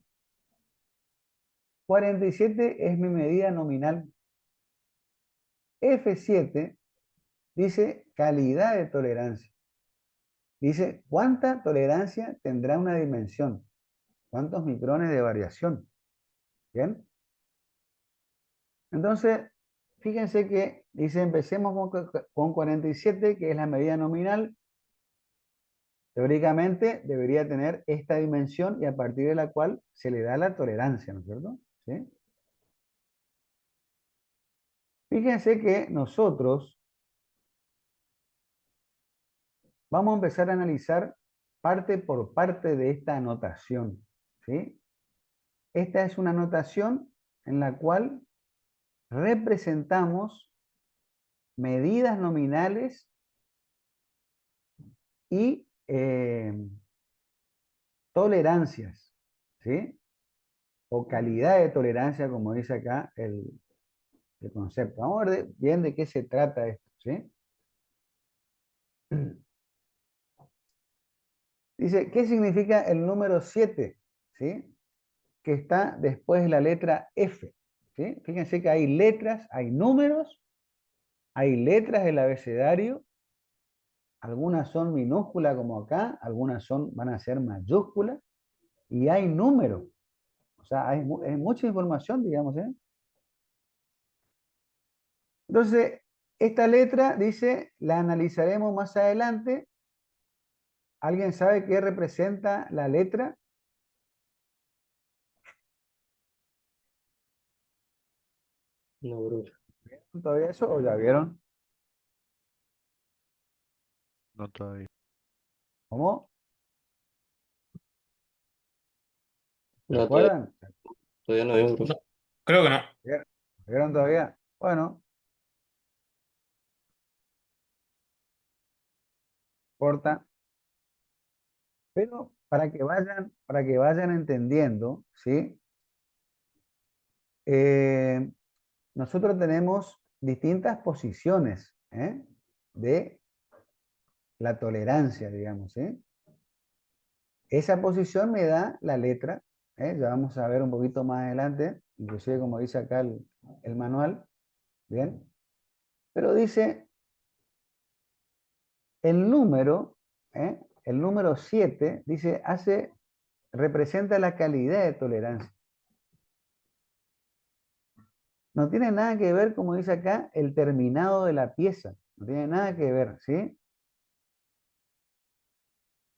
47 es mi medida nominal. F7 dice calidad de tolerancia. Dice cuánta tolerancia tendrá una dimensión, cuántos micrones de variación. ¿Bien? Entonces, fíjense que dice, empecemos con 47, que es la medida nominal. Teóricamente debería tener esta dimensión y a partir de la cual se le da la tolerancia, ¿no es cierto? ¿Sí? Fíjense que nosotros vamos a empezar a analizar parte por parte de esta anotación, ¿sí? Esta es una anotación en la cual representamos medidas nominales y tolerancias, ¿sí? O calidad de tolerancia, como dice acá el concepto. Vamos a ver bien de qué se trata esto, ¿sí? Dice, ¿qué significa el número 7? ¿Sí? Que está después de la letra F. ¿Sí? Fíjense que hay letras, hay números, hay letras del abecedario, algunas son minúsculas como acá, algunas van a ser mayúsculas, y hay números. O sea, hay mucha información, digamos, ¿eh? Entonces, esta letra, dice, la analizaremos más adelante. ¿Alguien sabe qué representa la letra? No, profe. ¿Todavía eso o ya vieron? No todavía. ¿Cómo? ¿Se No, acuerdan? todavía no veo, profe. No, creo que no. ¿Vieron? ¿Vieron todavía? Bueno, corta. Pero para que vayan entendiendo, ¿sí? Eh, nosotros tenemos distintas posiciones, ¿eh? De la tolerancia, digamos, ¿sí? Esa posición me da la letra, ¿eh? Ya vamos a ver un poquito más adelante, inclusive como dice acá el manual, ¿bien? Pero dice el número, ¿eh? El número 7, dice, representa la calidad de tolerancia. No tiene nada que ver, como dice acá, el terminado de la pieza. No tiene nada que ver, ¿sí?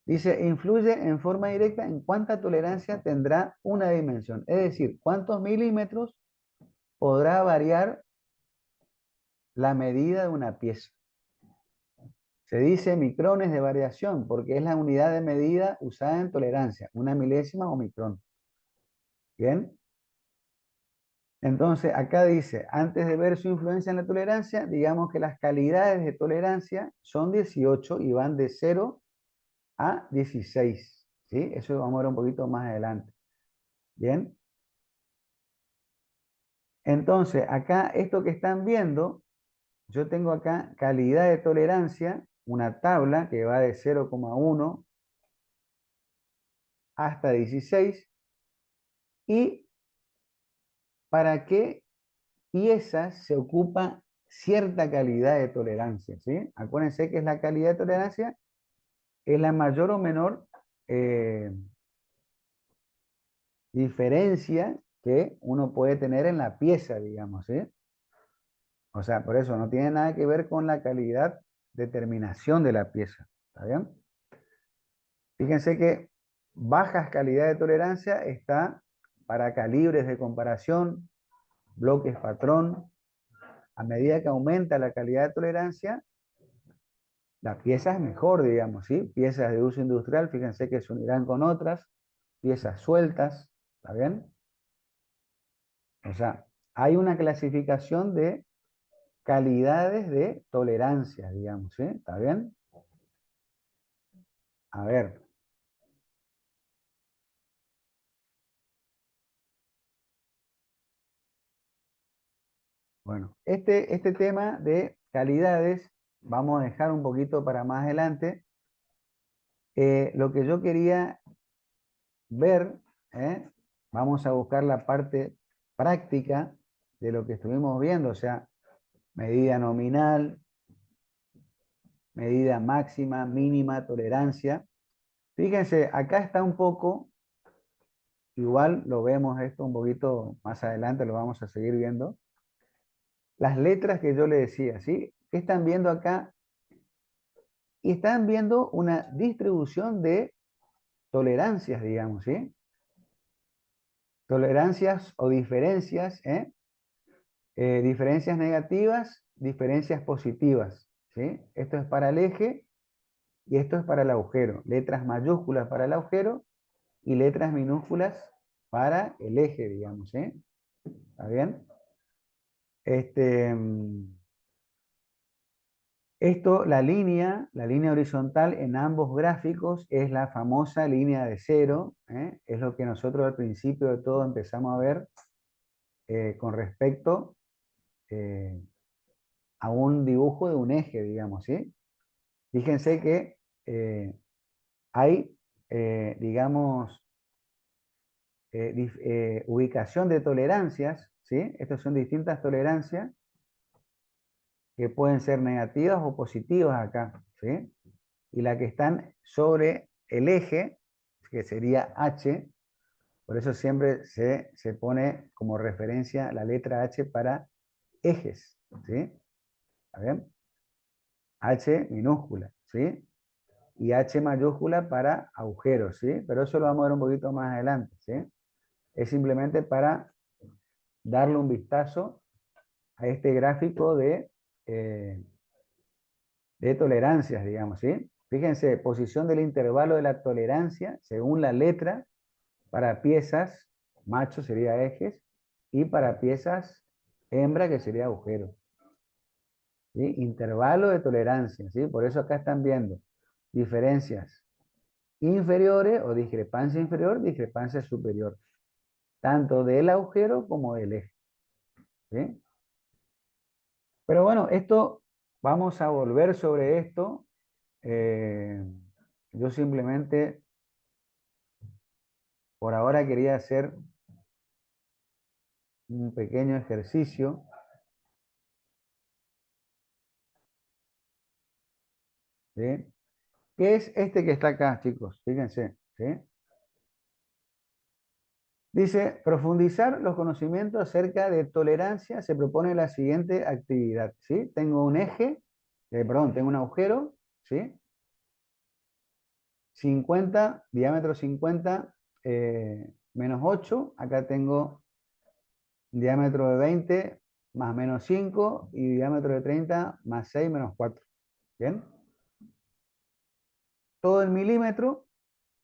Dice, influye en forma directa en cuánta tolerancia tendrá una dimensión. Es decir, cuántos milímetros podrá variar la medida de una pieza. Se dice micrones de variación porque es la unidad de medida usada en tolerancia, una milésima o micrón. ¿Bien? Entonces, acá dice, antes de ver su influencia en la tolerancia, digamos que las calidades de tolerancia son 18 y van de 0 a 16. ¿Sí? Eso vamos a ver un poquito más adelante. ¿Bien? Entonces, acá esto que están viendo, yo tengo acá calidad de tolerancia, una tabla que va de 0,1 hasta 16, y para qué piezas se ocupa cierta calidad de tolerancia, ¿sí? Acuérdense que es la calidad de tolerancia, es la mayor o menor eh, diferencia que uno puede tener en la pieza, digamos, ¿sí? O sea, por eso no tiene nada que ver con la calidad de terminación de la pieza, ¿está bien? Fíjense que bajas calidad de tolerancia está para calibres de comparación, bloques patrón. A medida que aumenta la calidad de tolerancia, la pieza es mejor, digamos, ¿sí? Piezas de uso industrial, fíjense que se unirán con otras, piezas sueltas, ¿está bien? O sea, hay una clasificación de calidades de tolerancia, digamos, ¿sí? ¿Está bien? A ver. Bueno, este tema de calidades vamos a dejar un poquito para más adelante. Lo que yo quería ver, vamos a buscar la parte práctica de lo que estuvimos viendo, o sea, medida nominal, medida máxima, mínima, tolerancia. Fíjense, acá está un poco, igual lo vemos esto un poquito más adelante, lo vamos a seguir viendo. Las letras que yo le decía, ¿sí? ¿Qué están viendo acá? Y están viendo una distribución de tolerancias, digamos, ¿sí? Tolerancias o diferencias, diferencias negativas, diferencias positivas, ¿sí? Esto es para el eje y esto es para el agujero. Letras mayúsculas para el agujero y letras minúsculas para el eje, digamos, ¿sí? ¿Está bien? Esto, la línea horizontal en ambos gráficos es la famosa línea de cero, ¿eh? Es lo que nosotros al principio de todo empezamos a ver con respecto a un dibujo de un eje, digamos, ¿sí? Fíjense que hay, digamos, ubicación de tolerancias, ¿sí? Estas son distintas tolerancias que pueden ser negativas o positivas acá, ¿sí? Y la que están sobre el eje, que sería H, por eso siempre se pone como referencia la letra H para ejes, ¿sí? ¿Está bien? H minúscula, ¿sí? Y H mayúscula para agujeros, ¿sí? Pero eso lo vamos a ver un poquito más adelante, ¿sí? Es simplemente para darle un vistazo a este gráfico de tolerancias, digamos, ¿sí? Fíjense, posición del intervalo de la tolerancia según la letra para piezas, macho sería ejes, y para piezas, hembra, que sería agujero. ¿Sí? Intervalo de tolerancia, ¿sí? Por eso acá están viendo diferencias inferiores o discrepancia inferior, discrepancia superior, tanto del agujero como del eje. ¿Sí? Pero bueno, esto, vamos a volver sobre esto. Yo simplemente, por ahora quería hacer un pequeño ejercicio. ¿Sí? ¿Qué es este que está acá, chicos? Fíjense, ¿sí? Dice, profundizar los conocimientos acerca de tolerancia, se propone la siguiente actividad, ¿sí? Tengo un eje, perdón, tengo un agujero, ¿sí? 50, diámetro 50 menos 8, acá tengo diámetro de 20 más menos 5 y diámetro de 30 más 6 menos 4, ¿bien? Todo en milímetro,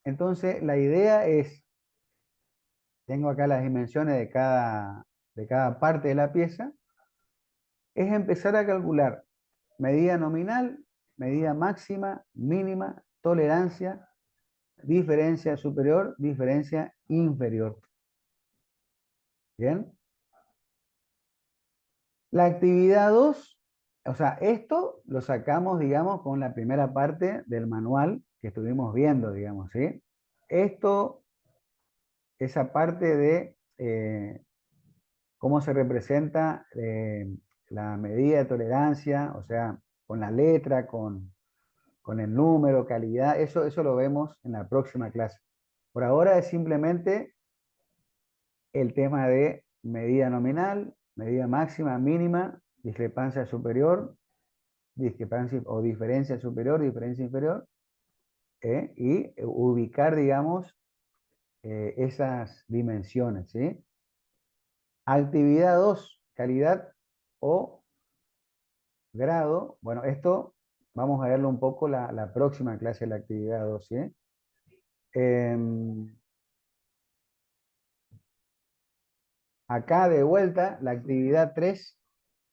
entonces la idea es, tengo acá las dimensiones de cada parte de la pieza, es empezar a calcular medida nominal, medida máxima, mínima, tolerancia, diferencia superior, diferencia inferior. ¿Bien? La actividad 2, o sea, esto lo sacamos, digamos, con la primera parte del manual que estuvimos viendo, digamos, ¿sí? Esto, esa parte de cómo se representa la medida de tolerancia, o sea, con la letra, con el número, calidad, eso lo vemos en la próxima clase. Por ahora es simplemente el tema de medida nominal, medida máxima, mínima, discrepancia superior, discrepancia o diferencia superior, diferencia inferior, y ubicar, digamos, esas dimensiones, ¿sí? Actividad 2, calidad o grado. Bueno, esto vamos a verlo un poco la próxima clase de la actividad 2, ¿sí? Acá de vuelta, la actividad 3,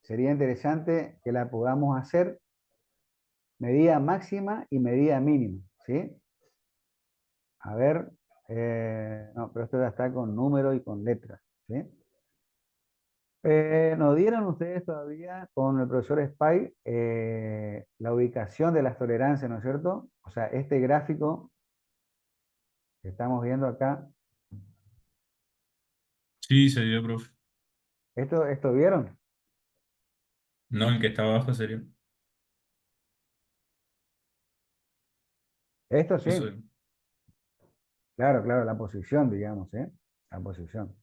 sería interesante que la podamos hacer medida máxima y medida mínima, ¿sí? A ver, no, pero esto ya está con número y con letras, ¿sí? Nos dieron ustedes todavía con el profesor Spy la ubicación de las tolerancias, ¿no es cierto? O sea, este gráfico que estamos viendo acá, Sí, se dio, profe. ¿esto vieron? No, el que está abajo sería. Esto sí, Eso. claro, claro, la posición, digamos, ¿eh? La posición.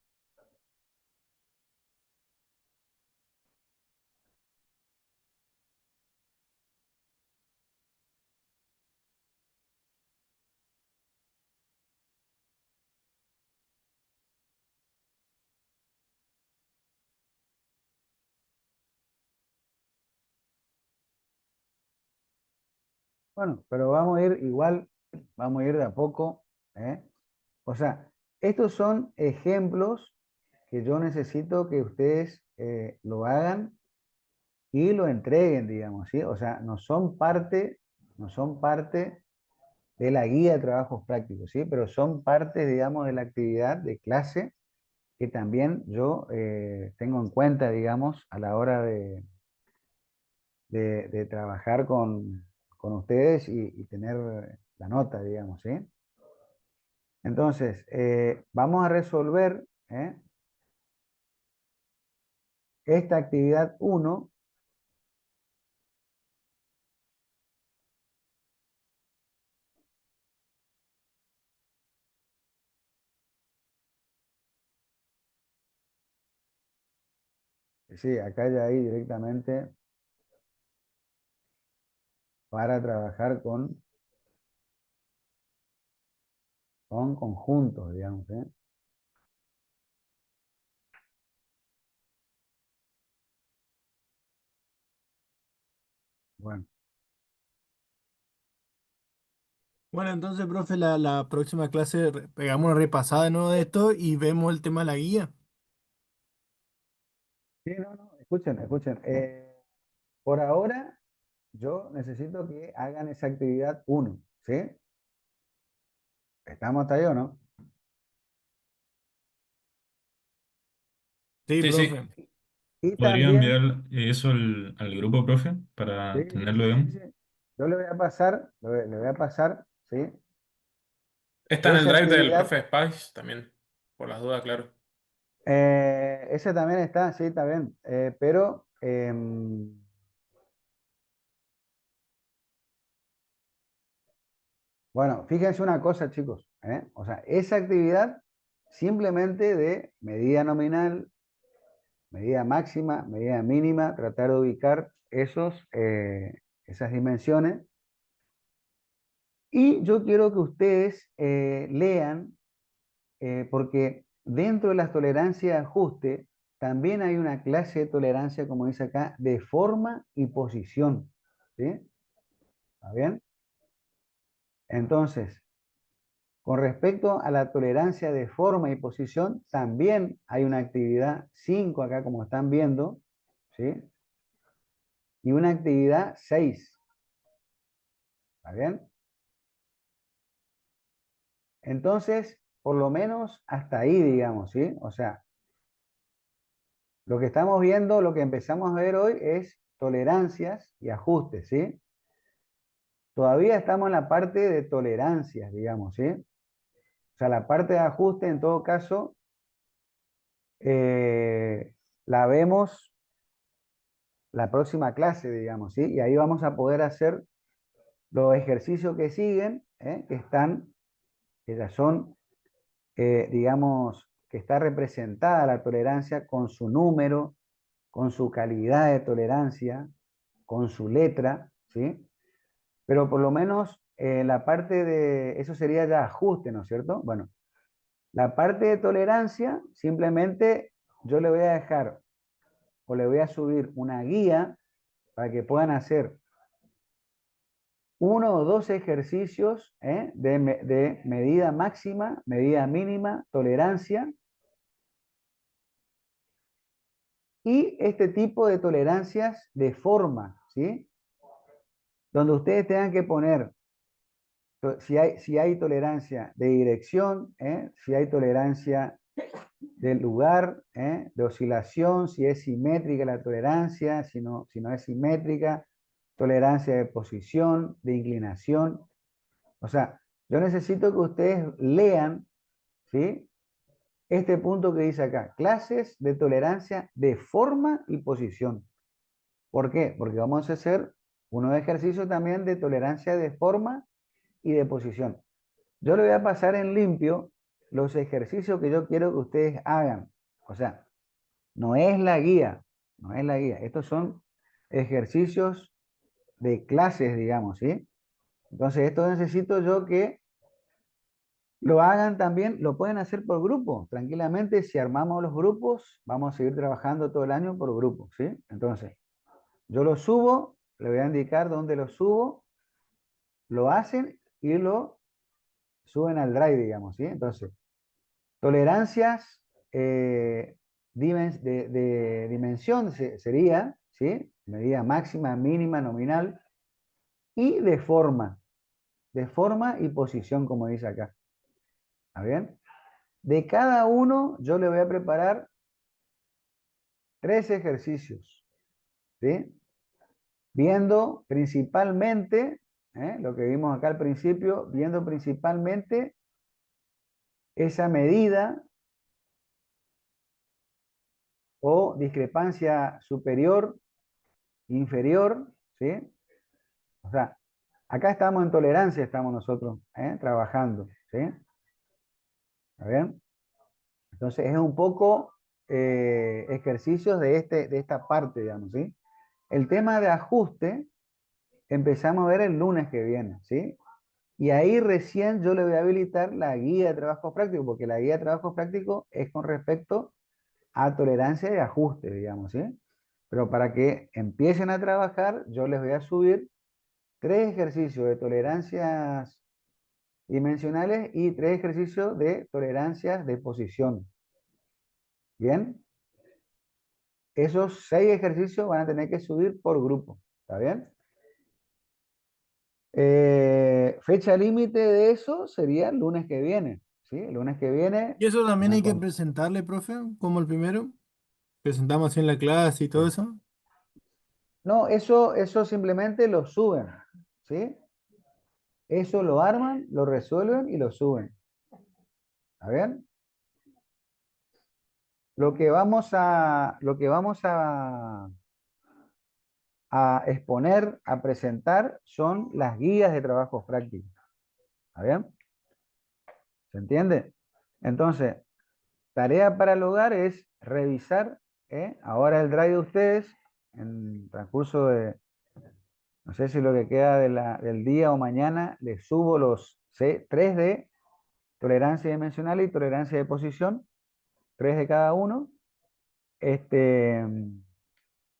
Bueno, pero vamos a ir igual, vamos a ir de a poco, ¿eh? O sea, estos son ejemplos que yo necesito que ustedes lo hagan y lo entreguen, digamos, ¿sí? O sea, no son parte de la guía de trabajos prácticos, ¿sí? Pero son parte, digamos, de la actividad de clase que también yo tengo en cuenta, digamos, a la hora de trabajar con ustedes y tener la nota, digamos, ¿sí? Entonces, vamos a resolver esta actividad uno. Sí, acá ya ahí directamente para trabajar con conjuntos, digamos, ¿eh? Bueno, Bueno, entonces, profe, la próxima clase pegamos una repasada de nuevo de esto y vemos el tema de la guía. sí, no, no, escuchen, escuchen. Por ahora, yo necesito que hagan esa actividad uno, ¿sí? ¿Estamos hasta ahí o no? Sí, Sí, profe. sí. Y ¿Podría también, enviar eso al grupo, profe, sí, para sí, tenerlo, sí, sí, digamos? sí. Yo le voy a pasar, le voy a pasar, ¿sí? Está en el Esa drive del actividad, profe Spice también, por las dudas, claro. esa también está, sí, está bien, pero bueno, fíjense una cosa, chicos, ¿eh? O sea, esa actividad simplemente de medida nominal, medida máxima, medida mínima, tratar de ubicar esas dimensiones. Y yo quiero que ustedes lean, porque dentro de las tolerancias de ajuste, también hay una clase de tolerancia, como dice acá, de forma y posición. ¿Sí? ¿Está bien? Entonces, con respecto a la tolerancia de forma y posición, también hay una actividad 5 acá, como están viendo, ¿sí? Y una actividad 6. ¿Está bien? Entonces, por lo menos hasta ahí, digamos, ¿sí? O sea, lo que estamos viendo, lo que empezamos a ver hoy es tolerancias y ajustes, ¿sí? Todavía estamos en la parte de tolerancias, digamos, ¿sí? O sea, la parte de ajuste, en todo caso, la vemos la próxima clase, digamos, ¿sí? Y ahí vamos a poder hacer los ejercicios que siguen, que ya son, digamos, que está representada la tolerancia con su número, con su calidad de tolerancia, con su letra, ¿sí? Pero por lo menos la parte de, eso sería ya ajuste, ¿no es cierto? Bueno, la parte de tolerancia, simplemente yo le voy a dejar o le voy a subir una guía para que puedan hacer uno o dos ejercicios de medida máxima, medida mínima, tolerancia y este tipo de tolerancias de forma, ¿sí? Donde ustedes tengan que poner si hay tolerancia de dirección, si hay tolerancia del lugar, de oscilación, si es simétrica la tolerancia, si no es simétrica, tolerancia de posición, de inclinación. O sea, yo necesito que ustedes lean, ¿sí? Este punto que dice acá, clases de tolerancia de forma y posición. ¿Por qué? Porque vamos a hacer unos ejercicios también de tolerancia de forma y de posición. Yo le voy a pasar en limpio los ejercicios que yo quiero que ustedes hagan. O sea, no es la guía, no es la guía. Estos son ejercicios de clases, digamos, ¿sí? Entonces, esto necesito yo que lo hagan también, lo pueden hacer por grupo. Tranquilamente, si armamos los grupos, vamos a seguir trabajando todo el año por grupos, ¿sí? Entonces, yo lo subo, le voy a indicar dónde lo subo, lo hacen y lo suben al Drive, digamos, ¿sí? Entonces, tolerancias de dimensión sería, ¿sí? Medida máxima, mínima, nominal y de forma y posición, como dice acá. ¿Está bien? De cada uno yo le voy a preparar 3 ejercicios, ¿sí? Viendo principalmente, lo que vimos acá al principio, viendo principalmente esa medida o discrepancia superior, inferior, ¿sí? O sea, acá estamos en tolerancia, estamos nosotros trabajando, ¿sí? ¿Está bien? Entonces es un poco ejercicios de esta parte, digamos, ¿sí? El tema de ajuste empezamos a ver el lunes que viene, ¿sí? Y ahí recién yo le voy a habilitar la guía de trabajo práctico, porque la guía de trabajo práctico es con respecto a tolerancia y ajuste, digamos, ¿sí? Pero para que empiecen a trabajar, yo les voy a subir 3 ejercicios de tolerancias dimensionales y 3 ejercicios de tolerancias de posición. ¿Bien? Esos 6 ejercicios van a tener que subir por grupo. ¿Está bien? Fecha límite de eso sería el lunes que viene. ¿Sí? El lunes que viene. Y eso también hay que con- presentarle, profe, como el primero. Presentamos así en la clase y todo eso. No, eso simplemente lo suben. ¿Sí? Eso lo arman, lo resuelven y lo suben. ¿Está bien? Lo que vamos a exponer, a presentar, son las guías de trabajos prácticos. ¿Está bien? ¿Se entiende? Entonces, tarea para el hogar es revisar ahora el drive de ustedes en el transcurso de, no sé si lo que queda del día o mañana, les subo los 3 de tolerancia dimensional y tolerancia de posición, 3 de cada uno.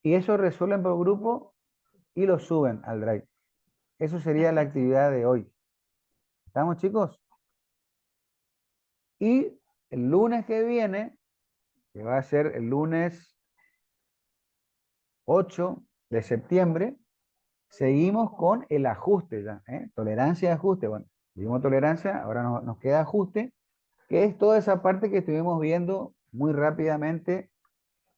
Y eso resuelven por grupo y lo suben al drive. Eso sería la actividad de hoy. ¿Estamos, chicos? Y el lunes que viene, que va a ser el lunes 8 de septiembre, seguimos con el ajuste ya, tolerancia y ajuste. Bueno, vimos tolerancia, ahora nos queda ajuste, que es toda esa parte que estuvimos viendo muy rápidamente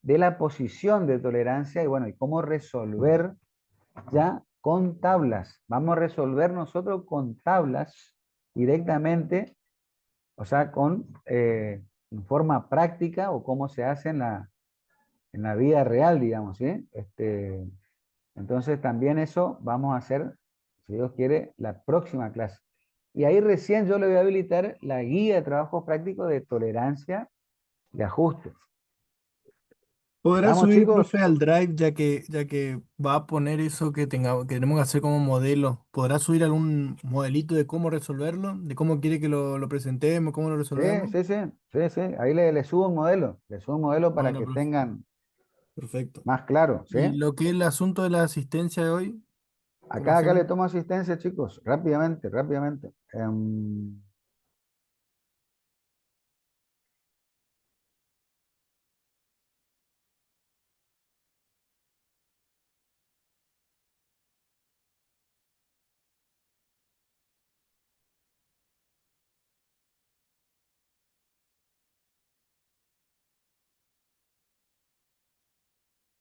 de la posición de tolerancia y bueno, y cómo resolver ya con tablas. Vamos a resolver nosotros con tablas directamente, o sea, en forma práctica o cómo se hace en la vida real, digamos, ¿sí? Entonces también eso vamos a hacer, si Dios quiere, la próxima clase. Y ahí recién yo le voy a habilitar la guía de trabajo práctico de tolerancia de ajustes. ¿Podrá ¿Estamos, subir, chicos? profe, al Drive, ya que va a poner eso que tenemos que hacer como modelo? ¿Podrá subir algún modelito de cómo resolverlo? ¿De cómo quiere que lo presentemos, cómo lo Sí, resolvemos? sí, sí, sí, sí. Ahí le subo un modelo. Le subo un modelo para Bueno, que profe, tengan perfecto. más claro, ¿sí? ¿Y lo que es el asunto de la asistencia de hoy? ¿Cómo Acá le hacemos? tomo asistencia, chicos, rápidamente, rápidamente.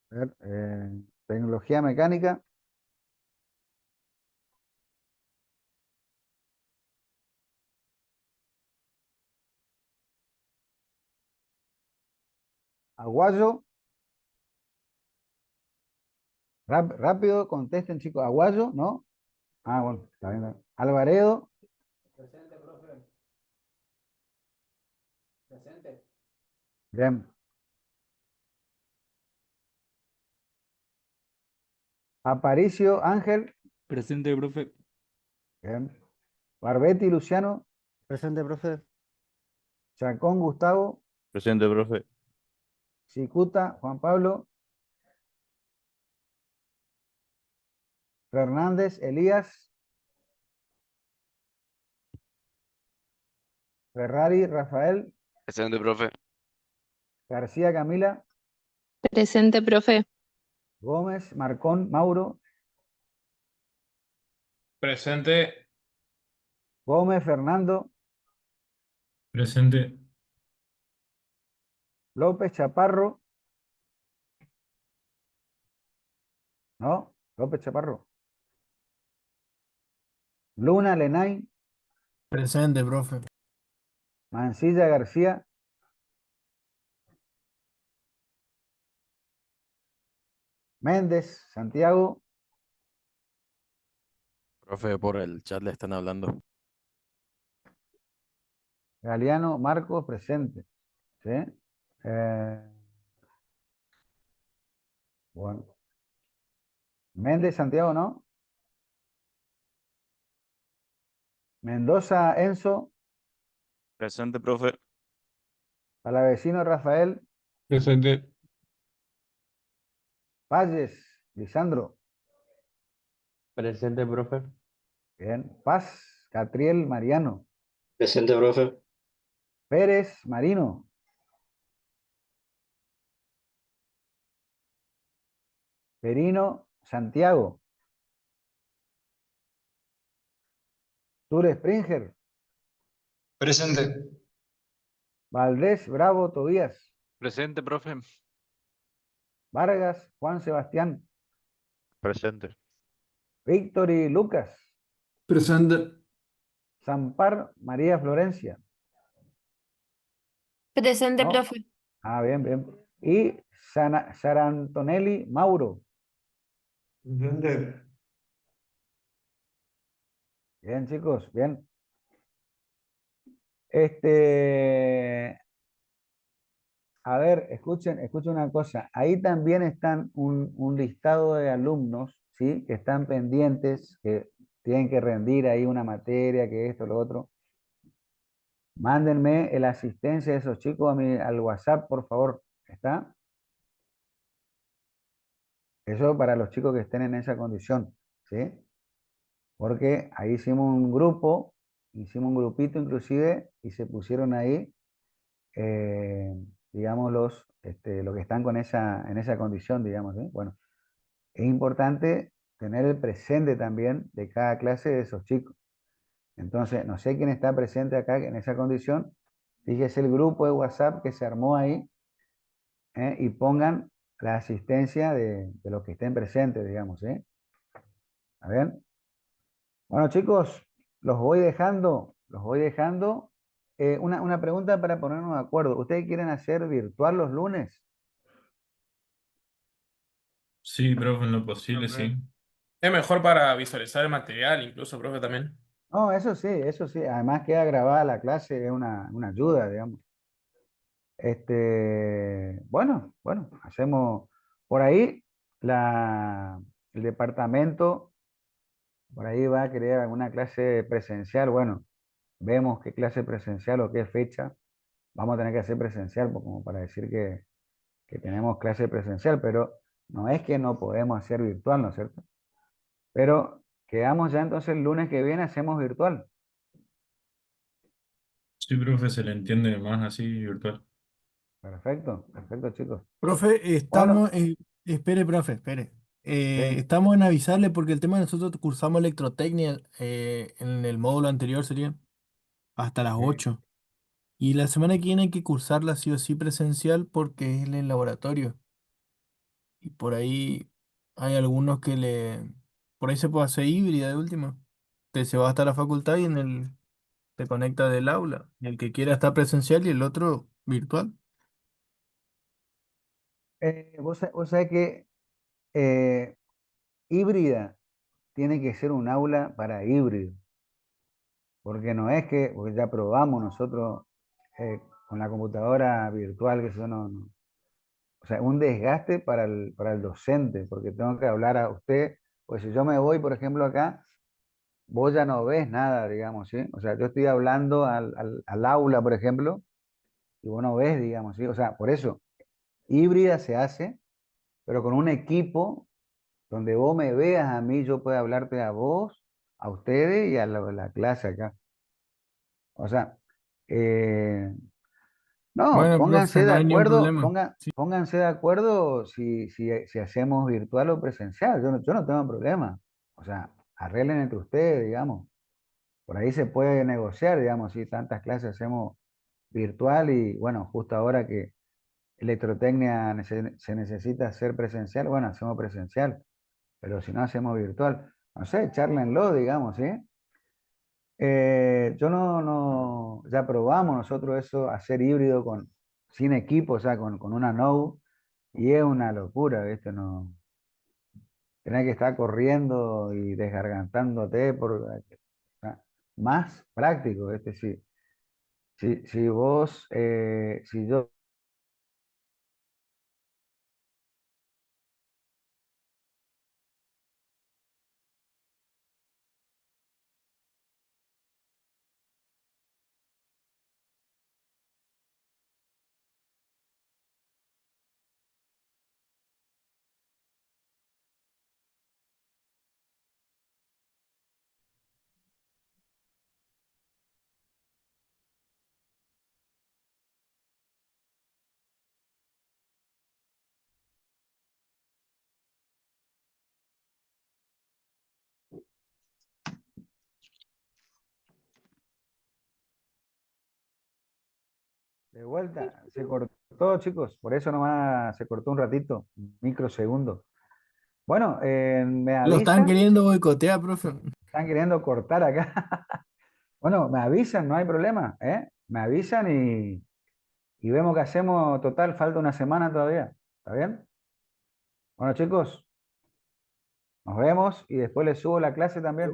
A ver, tecnología mecánica, Aguayo, rápido, contesten, chicos. Aguayo, ¿no? Ah, bueno, está bien. Está bien. Alvaredo, bien. Aparicio, Ángel, Presente, profe. bien. Barbetti, Luciano, Presente, profe. Chacón, Gustavo, Presente, profe. Cicuta, Juan Pablo, Fernández, Elías, Ferrari, Rafael, Excelente, profe. García, Camila, Presente, profe. Gómez, Marcón, Mauro, Presente. Gómez, Fernando, Presente. López, Chaparro, no, López Chaparro, Luna, Lenay, Presente, profe. Mancilla, García, Méndez, Santiago, Profe, por el chat le están hablando. Galeano, Marcos, presente. ¿Sí? Eh, bueno. Méndez, Santiago, ¿no? Mendoza, Enzo, Presente, profe. Palavecino, Rafael, Presente. Valles, Lisandro, Presente, profe. bien. Paz, Catriel, Mariano, Presente, profe. Pérez, Marino, Perino, Santiago, Ture Springer, Presente. Valdés, Bravo, Tobías, Presente, profe. Vargas, Juan Sebastián, Presente. Víctor y Lucas, Presente. Zampar, María Florencia, Presente, ¿no? profe. Ah, bien, bien. Y Sarantonelli, Mauro. Presente. Bien, chicos, bien. Este, a ver, escuchen una cosa. Ahí también están un listado de alumnos, ¿sí? Que están pendientes, que tienen que rendir ahí una materia, que esto, lo otro. Mándenme la asistencia de esos chicos al WhatsApp, por favor. ¿Está? Eso para los chicos que estén en esa condición, ¿sí? Porque ahí hicimos un grupito inclusive, y se pusieron ahí, eh, digamos, los que están en esa condición, digamos, ¿sí? Bueno, es importante tener el presente también de cada clase de esos chicos. Entonces, no sé quién está presente acá en esa condición. Fíjese el grupo de WhatsApp que se armó ahí, y pongan la asistencia de los que estén presentes, digamos, ¿sí? A ver. Bueno, chicos, los voy dejando, los voy dejando. Una pregunta para ponernos de acuerdo. ¿Ustedes quieren hacer virtual los lunes? Sí, profe, en lo posible, sí. Es mejor para visualizar el material, incluso, profe, también. No, eso sí, eso sí. Además queda grabada la clase, es una ayuda, digamos. Bueno, hacemos por ahí el departamento, por ahí va a querer alguna clase presencial. Bueno, vemos qué clase presencial o qué fecha vamos a tener que hacer presencial, pues, como para decir que tenemos clase presencial, pero no es que no podemos hacer virtual, ¿no es cierto? Pero quedamos ya entonces el lunes que viene, hacemos virtual. Sí, profe, se le entiende más así virtual. Perfecto, perfecto, chicos. Profe, Bueno, espere, profe, espere. sí, Estamos en avisarle porque el tema de nosotros cursamos electrotecnia en el módulo anterior sería hasta las sí. 8. Y la semana que viene hay que cursarla sí o sí presencial porque es en el laboratorio. Y por ahí hay algunos por ahí se puede hacer híbrida de última. Usted se va hasta la facultad y te conecta del aula. Y el que quiera estar presencial y el otro virtual. Vos sabés que eh, híbrida tiene que ser un aula para híbrido, porque no es que, porque ya probamos nosotros, con la computadora virtual, que eso o sea, un desgaste para el docente, porque tengo que hablar a usted, pues si yo me voy, por ejemplo, acá, vos ya no ves nada, digamos, ¿sí? O sea, yo estoy hablando al aula, por ejemplo, y vos no ves, digamos, ¿sí? O sea, por eso, híbrida se hace, pero con un equipo donde vos me veas a mí, yo pueda hablarte a vos, a ustedes y a la clase acá. O sea, eh, No, Bueno, pónganse profe, de no hay ningún acuerdo, problema. Sí. pónganse de acuerdo si hacemos virtual o presencial. Yo no tengo problema. O sea, arreglen entre ustedes, digamos. Por ahí se puede negociar, digamos, si tantas clases hacemos virtual y bueno, justo ahora que electrotecnia se necesita hacer presencial, bueno, hacemos presencial, pero si no hacemos virtual, no sé, charlenlo, digamos, ¿sí? Yo ya probamos nosotros eso, hacer híbrido sin equipo, o sea, con una Node, y es una locura, ¿viste? No, tenés que estar corriendo y desgargantándote o sea, más práctico, ¿viste? Si vos, si yo de vuelta, se cortó, chicos, por eso nomás se cortó un ratito, un microsegundo. Bueno, me Lo están avisan, queriendo boicotear, profe. están queriendo cortar acá. Bueno, me avisan, no hay problema, ¿eh? Me avisan y vemos qué hacemos. Total, falta una semana todavía. ¿Está bien? Bueno, chicos, nos vemos y después les subo la clase también.